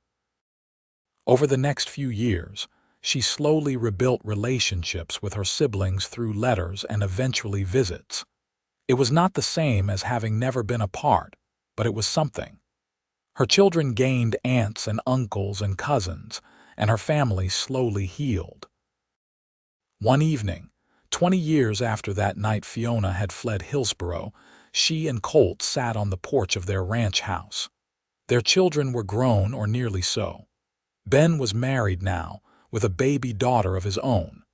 Speaker 1: Over the next few years, she slowly rebuilt relationships with her siblings through letters and eventually visits. It was not the same as having never been apart, but it was something. Her children gained aunts and uncles and cousins, and her family slowly healed. One evening, 20 years after that night Fiona had fled Hillsboro, she and Colt sat on the porch of their ranch house. Their children were grown, or nearly so. Ben was married now, with a baby daughter of his own.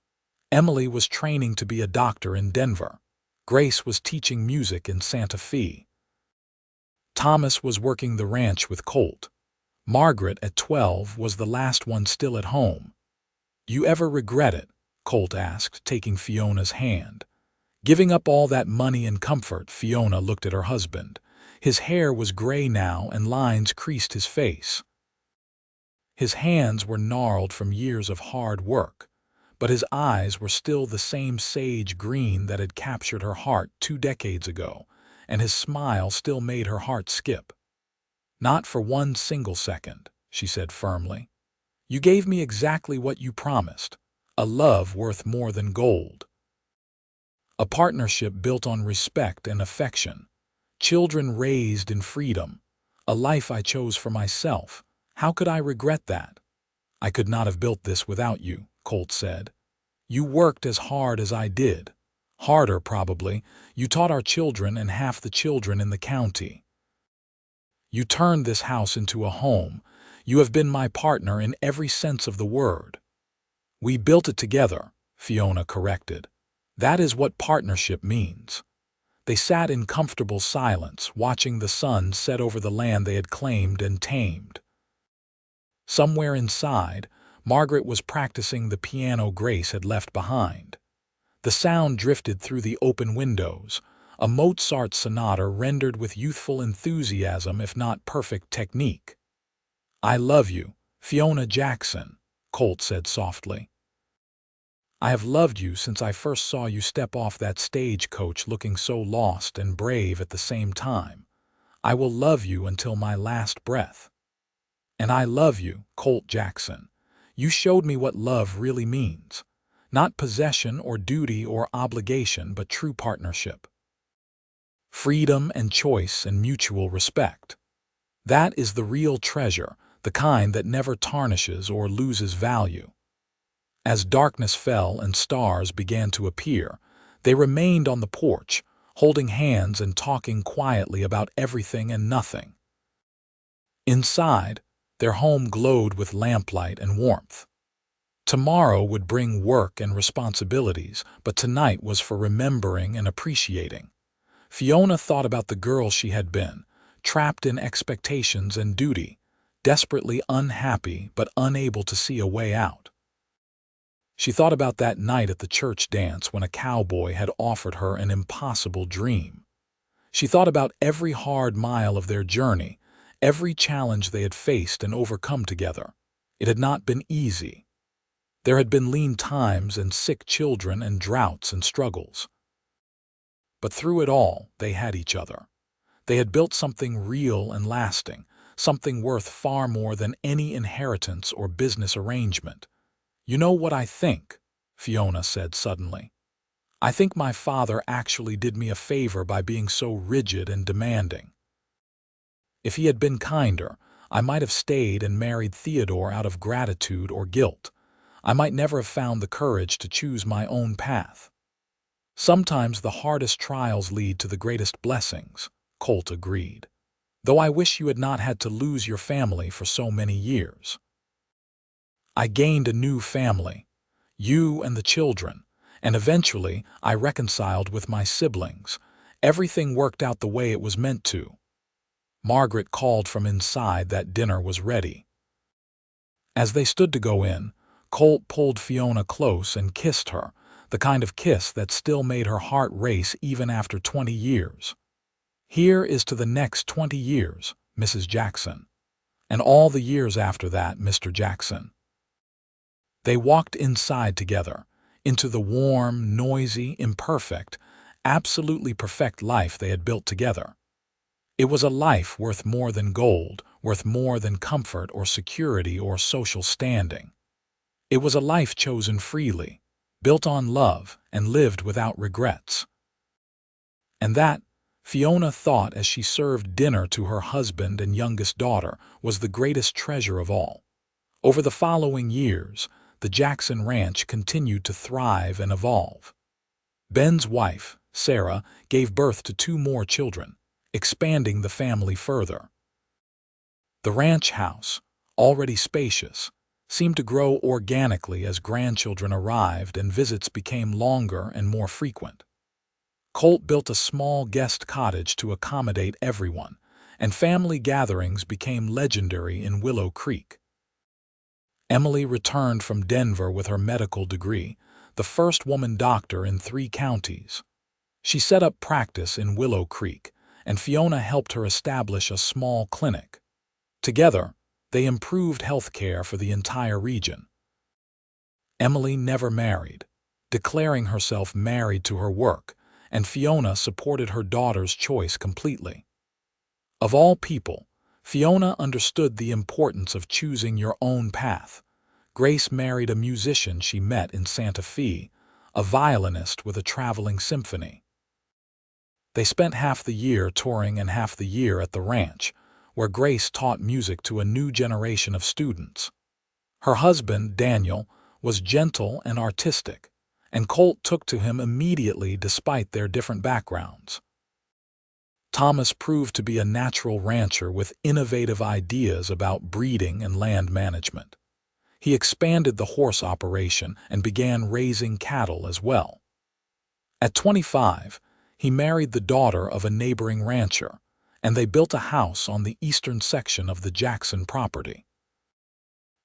Speaker 1: Emily was training to be a doctor in Denver. Grace was teaching music in Santa Fe. Thomas was working the ranch with Colt. Margaret, at 12, was the last one still at home. "You ever regret it?" Colt asked, taking Fiona's hand. Giving up all that money and comfort, Fiona looked at her husband. His hair was gray now, and lines creased his face. His hands were gnarled from years of hard work, but his eyes were still the same sage green that had captured her heart 2 decades ago, and his smile still made her heart skip. "Not for one single second," she said firmly. "You gave me exactly what you promised, a love worth more than gold. A partnership built on respect and affection, children raised in freedom, a life I chose for myself. How could I regret that?" "I could not have built this without you," Colt said. "You worked as hard as I did. Harder, probably. You taught our children and half the children in the county. You turned this house into a home. You have been my partner in every sense of the word." "We built it together," Fiona corrected. "That is what partnership means." They sat in comfortable silence, watching the sun set over the land they had claimed and tamed. Somewhere inside, Margaret was practicing the piano Grace had left behind. The sound drifted through the open windows, a Mozart sonata rendered with youthful enthusiasm if not perfect technique. "I love you, Fiona Jackson," Colt said softly. "I have loved you since I first saw you step off that stagecoach looking so lost and brave at the same time. I will love you until my last breath. And I love you, Colt Jackson. You showed me what love really means. Not possession or duty or obligation, but true partnership. Freedom and choice and mutual respect. That is the real treasure, the kind that never tarnishes or loses value." As darkness fell and stars began to appear, they remained on the porch, holding hands and talking quietly about everything and nothing. Inside, their home glowed with lamplight and warmth. Tomorrow would bring work and responsibilities, but tonight was for remembering and appreciating. Fiona thought about the girl she had been, trapped in expectations and duty, desperately unhappy but unable to see a way out. She thought about that night at the church dance when a cowboy had offered her an impossible dream. She thought about every hard mile of their journey, every challenge they had faced and overcome together. It had not been easy. There had been lean times and sick children and droughts and struggles. But through it all, they had each other. They had built something real and lasting, something worth far more than any inheritance or business arrangement. "You know what I think?" Fiona said suddenly. "I think my father actually did me a favor by being so rigid and demanding. If he had been kinder, I might have stayed and married Theodore out of gratitude or guilt. I might never have found the courage to choose my own path." "Sometimes the hardest trials lead to the greatest blessings," Colt agreed. "Though I wish you had not had to lose your family for so many years." "I gained a new family, you and the children, and eventually I reconciled with my siblings. Everything worked out the way it was meant to." Margaret called from inside that dinner was ready. As they stood to go in, Colt pulled Fiona close and kissed her, the kind of kiss that still made her heart race even after 20 years. "Here is to the next 20 years, Mrs. Jackson. And all the years after that, Mr. Jackson." They walked inside together, into the warm, noisy, imperfect, absolutely perfect life they had built together. It was a life worth more than gold, worth more than comfort or security or social standing. It was a life chosen freely, built on love, and lived without regrets. And that, Fiona thought as she served dinner to her husband and youngest daughter, was the greatest treasure of all. Over the following years, the Jackson Ranch continued to thrive and evolve. Ben's wife, Sarah, gave birth to 2 more children, expanding the family further. The ranch house, already spacious, seemed to grow organically as grandchildren arrived and visits became longer and more frequent. Colt built a small guest cottage to accommodate everyone, and family gatherings became legendary in Willow Creek. Emily returned from Denver with her medical degree, the first woman doctor in 3 counties. She set up practice in Willow Creek, and Fiona helped her establish a small clinic. Together, they improved health care for the entire region. Emily never married, declaring herself married to her work, and Fiona supported her daughter's choice completely. Of all people, Fiona understood the importance of choosing your own path. Grace married a musician she met in Santa Fe, a violinist with a traveling symphony. They spent half the year touring and half the year at the ranch, where Grace taught music to a new generation of students. Her husband, Daniel, was gentle and artistic, and Colt took to him immediately despite their different backgrounds. Thomas proved to be a natural rancher with innovative ideas about breeding and land management. He expanded the horse operation and began raising cattle as well. At 25, he married the daughter of a neighboring rancher, and they built a house on the eastern section of the Jackson property.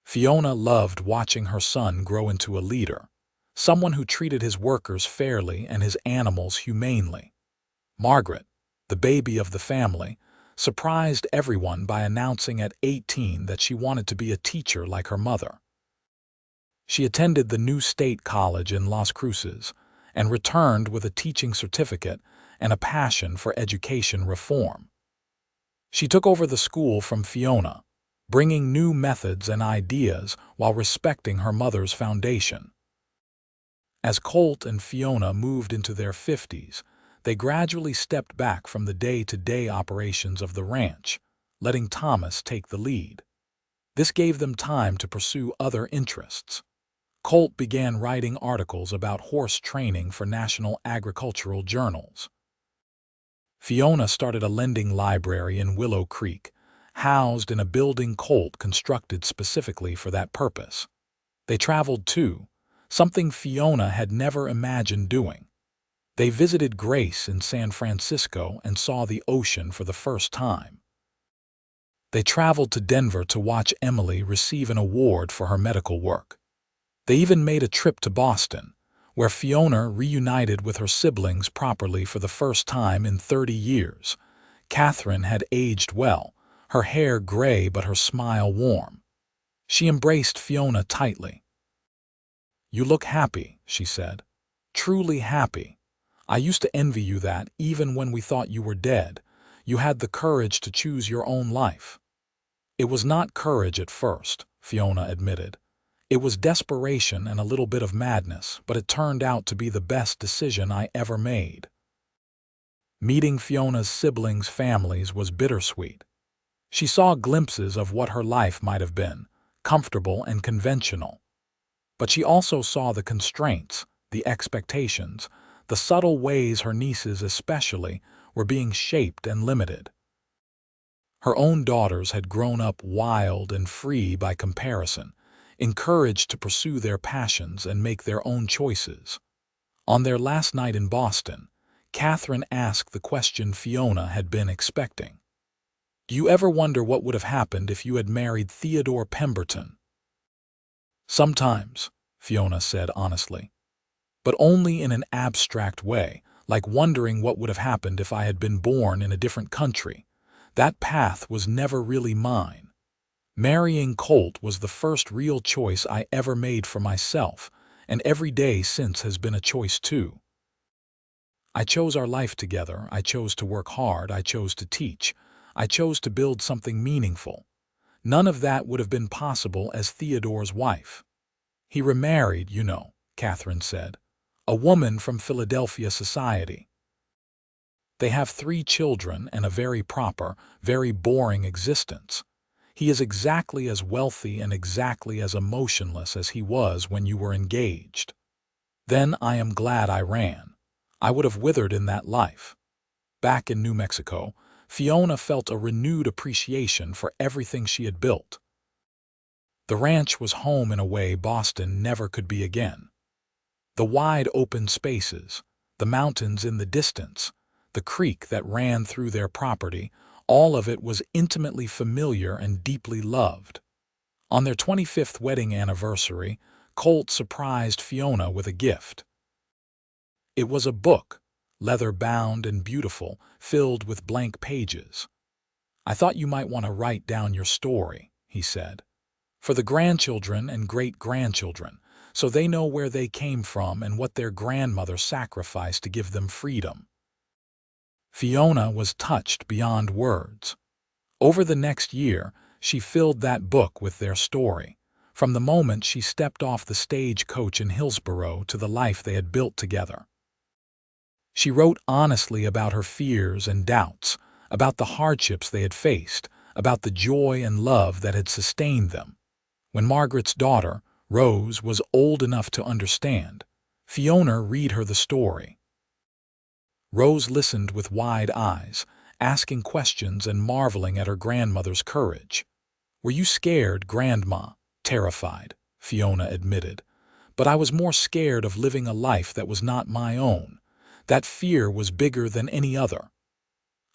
Speaker 1: Fiona loved watching her son grow into a leader, someone who treated his workers fairly and his animals humanely. Margaret, the baby of the family, surprised everyone by announcing at 18 that she wanted to be a teacher like her mother. She attended the new state college in Las Cruces and returned with a teaching certificate and a passion for education reform. She took over the school from Fiona, bringing new methods and ideas while respecting her mother's foundation. As Colt and Fiona moved into their 50s, they gradually stepped back from the day-to-day operations of the ranch, letting Thomas take the lead. This gave them time to pursue other interests. Colt began writing articles about horse training for national agricultural journals. Fiona started a lending library in Willow Creek, housed in a building Colt constructed specifically for that purpose. They traveled too, something Fiona had never imagined doing. They visited Grace in San Francisco and saw the ocean for the first time. They traveled to Denver to watch Emily receive an award for her medical work. They even made a trip to Boston, where Fiona reunited with her siblings properly for the first time in 30 years. Catherine had aged well, her hair gray but her smile warm. She embraced Fiona tightly. "You look happy," she said. "Truly happy. I used to envy you that even when we thought you were dead, you had the courage to choose your own life." "It was not courage at first," Fiona admitted. "It was desperation and a little bit of madness, but it turned out to be the best decision I ever made." Meeting Fiona's siblings' families was bittersweet. She saw glimpses of what her life might have been, comfortable and conventional. But she also saw the constraints, the expectations, the subtle ways her nieces especially were being shaped and limited. Her own daughters had grown up wild and free by comparison, encouraged to pursue their passions and make their own choices. On their last night in Boston, Catherine asked the question Fiona had been expecting. "Do you ever wonder what would have happened if you had married Theodore Pemberton?" "Sometimes," Fiona said honestly, "but only in an abstract way, like wondering what would have happened if I had been born in a different country. That path was never really mine. Marrying Colt was the first real choice I ever made for myself, and every day since has been a choice too. I chose our life together, I chose to work hard, I chose to teach, I chose to build something meaningful. None of that would have been possible as Theodore's wife. He remarried, you know," Catherine said, "a woman from Philadelphia society. They have 3 children and a very proper, very boring existence. He is exactly as wealthy and exactly as emotionless as he was when you were engaged. Then I am glad I ran. I would have withered in that life." Back in New Mexico, Fiona felt a renewed appreciation for everything she had built. The ranch was home in a way Boston never could be again. The wide open spaces, the mountains in the distance, the creek that ran through their property, all of it was intimately familiar and deeply loved. On their 25th wedding anniversary, Colt surprised Fiona with a gift. It was a book, leather-bound and beautiful, filled with blank pages. "I thought you might want to write down your story," he said, "for the grandchildren and great-grandchildren, so they know where they came from and what their grandmother sacrificed to give them freedom." Fiona was touched beyond words. Over the next year, she filled that book with their story, from the moment she stepped off the stagecoach in Hillsboro to the life they had built together. She wrote honestly about her fears and doubts, about the hardships they had faced, about the joy and love that had sustained them. When Margaret's daughter, Rose, was old enough to understand, Fiona read her the story. Rose listened with wide eyes, asking questions and marveling at her grandmother's courage. "Were you scared, Grandma?" "Terrified," Fiona admitted. "But I was more scared of living a life that was not my own. That fear was bigger than any other.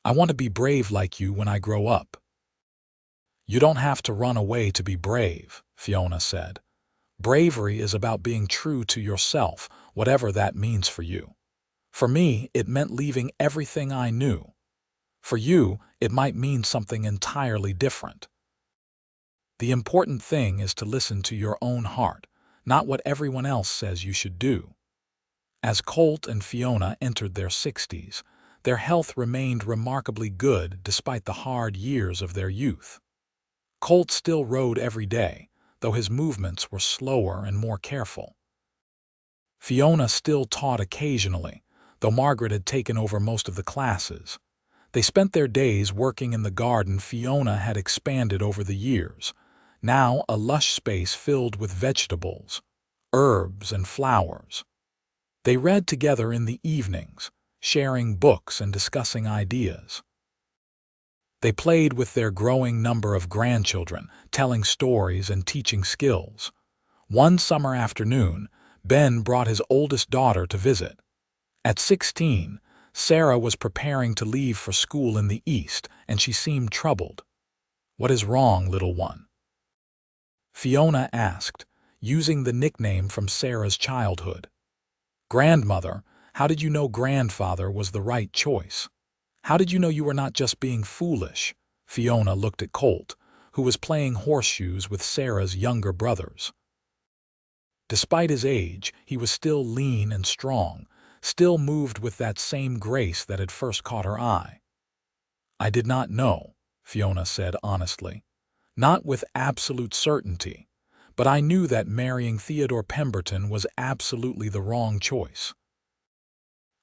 Speaker 1: I want to be brave like you when I grow up." "You don't have to run away to be brave," Fiona said. "Bravery is about being true to yourself, whatever that means for you. For me, it meant leaving everything I knew. For you, it might mean something entirely different. The important thing is to listen to your own heart, not what everyone else says you should do." As Colt and Fiona entered their 60s, their health remained remarkably good despite the hard years of their youth. Colt still rode every day, though his movements were slower and more careful. Fiona still taught occasionally, though Margaret had taken over most of the classes. They spent their days working in the garden Fiona had expanded over the years, now a lush space filled with vegetables, herbs, and flowers. They read together in the evenings, sharing books and discussing ideas. They played with their growing number of grandchildren, telling stories and teaching skills. One summer afternoon, Ben brought his oldest daughter to visit. At 16, Sarah was preparing to leave for school in the East, and she seemed troubled. "What is wrong, little one?" Fiona asked. using the nickname from Sarah's childhood. Grandmother, how did you know grandfather was the right choice? How did you know you were not just being foolish? Fiona looked at Colt, who was playing horseshoes with Sarah's younger brothers. Despite his age, he was still lean and strong, still moved with that same grace that had first caught her eye. I did not know, Fiona said honestly. Not with absolute certainty, but I knew that marrying Theodore Pemberton was absolutely the wrong choice.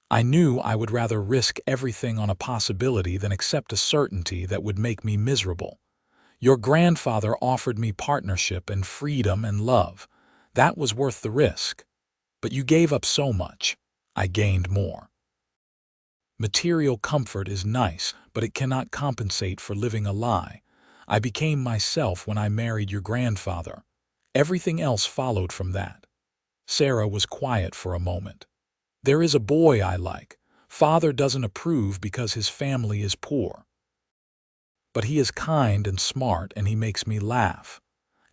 Speaker 1: I knew I would rather risk everything on a possibility than accept a certainty that would make me miserable. Your grandfather offered me partnership and freedom and love. That was worth the risk. But you gave up so much. I gained more. Material comfort is nice, but it cannot compensate for living a lie. I became myself when I married your grandfather. Everything else followed from that. Sarah was quiet for a moment. There is a boy I like. Father doesn't approve because his family is poor. But he is kind and smart and he makes me laugh.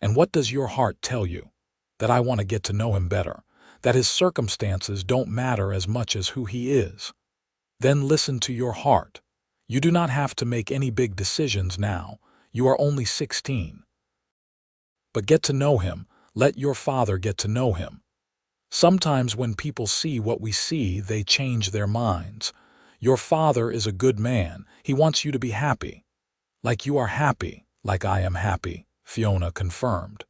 Speaker 1: And what does your heart tell you? That I want to get to know him better. That his circumstances don't matter as much as who he is. Then listen to your heart. You do not have to make any big decisions now. You are only 16. But get to know him. Let your father get to know him. Sometimes when people see what we see, they change their minds. Your father is a good man. He wants you to be happy. Like you are happy, like I am happy, Fiona confirmed.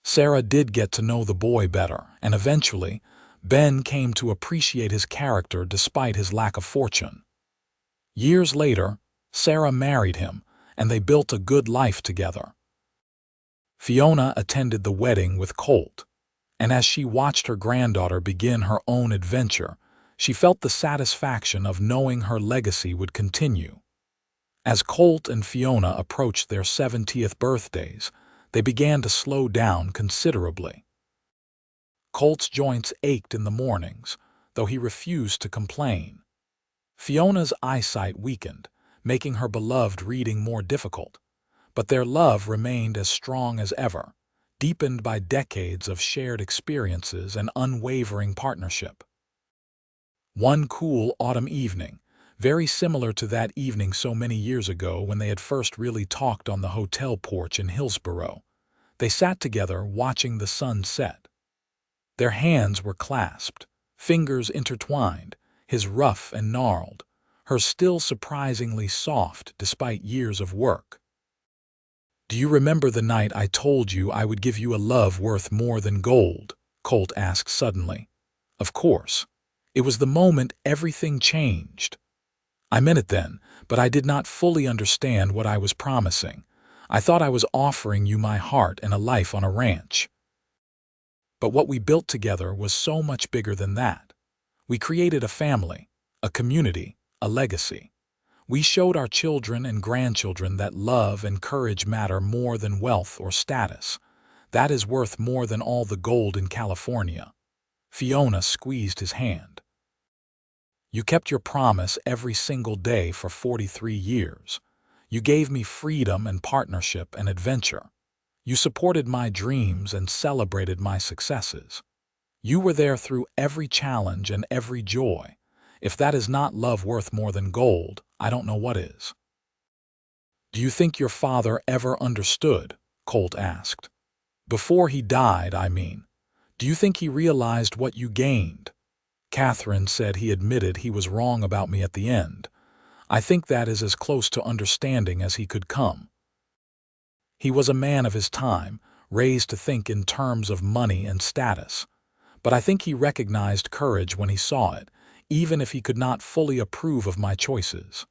Speaker 1: Sarah did get to know the boy better, and eventually, Ben came to appreciate his character despite his lack of fortune. Years later, Sarah married him, and they built a good life together. Fiona attended the wedding with Colt, and as she watched her granddaughter begin her own adventure, she felt the satisfaction of knowing her legacy would continue. As Colt and Fiona approached their 70th birthdays, they began to slow down considerably. Colt's joints ached in the mornings, though he refused to complain. Fiona's eyesight weakened, making her beloved reading more difficult, but their love remained as strong as ever, deepened by decades of shared experiences and unwavering partnership. One cool autumn evening, very similar to that evening so many years ago when they had first really talked on the hotel porch in Hillsboro, they sat together watching the sun set. Their hands were clasped, fingers intertwined, his rough and gnarled, hers still surprisingly soft despite years of work. "Do you remember the night I told you I would give you a love worth more than gold?" Colt asked suddenly. Of course. It was the moment everything changed. I meant it then, but I did not fully understand what I was promising. I thought I was offering you my heart and a life on a ranch. But what we built together was so much bigger than that. We created a family, a community, a legacy. We showed our children and grandchildren that love and courage matter more than wealth or status. That is worth more than all the gold in California. Fiona squeezed his hand. You kept your promise every single day for 43 years. You gave me freedom and partnership and adventure. You supported my dreams and celebrated my successes. You were there through every challenge and every joy. If that is not love worth more than gold, I don't know what is. Do you think your father ever understood? Colt asked. Before he died, I mean. Do you think he realized what you gained? Catherine said he admitted he was wrong about me at the end. I think that is as close to understanding as he could come. He was a man of his time, raised to think in terms of money and status. But I think he recognized courage when he saw it, even if he could not fully approve of my choices.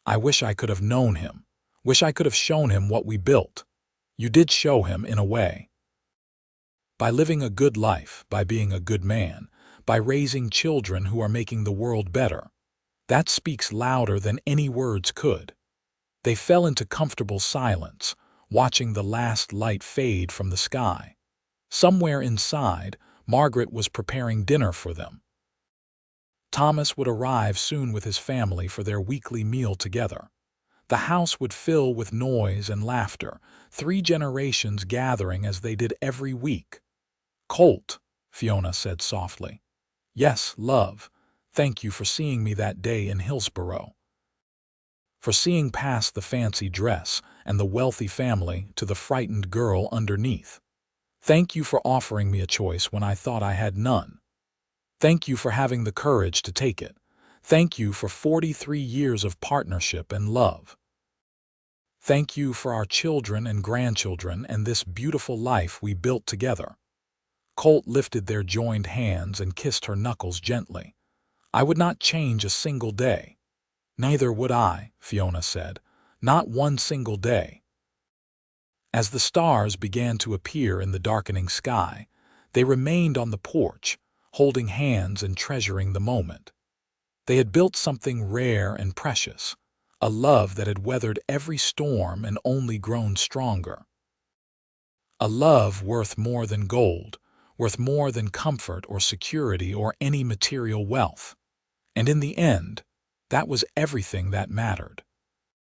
Speaker 1: I wish I could have known him. Wish I could have shown him what we built. You did show him in a way. By living a good life, by being a good man, by raising children who are making the world better. That speaks louder than any words could. They fell into comfortable silence, watching the last light fade from the sky. Somewhere inside, Margaret was preparing dinner for them. Thomas would arrive soon with his family for their weekly meal together. The house would fill with noise and laughter, 3 generations gathering as they did every week. "Colt," Fiona said softly. "Yes, love. Thank you for seeing me that day in Hillsboro. For seeing past the fancy dress and the wealthy family to the frightened girl underneath. Thank you for offering me a choice when I thought I had none. Thank you for having the courage to take it. Thank you for 43 years of partnership and love. Thank you for our children and grandchildren and this beautiful life we built together." Colt lifted their joined hands and kissed her knuckles gently. "I would not change a single day." "Neither would I," Fiona said. "Not one single day." As the stars began to appear in the darkening sky, they remained on the porch, holding hands and treasuring the moment. They had built something rare and precious, a love that had weathered every storm and only grown stronger. A love worth more than gold, worth more than comfort or security or any material wealth. And in the end, that was everything that mattered.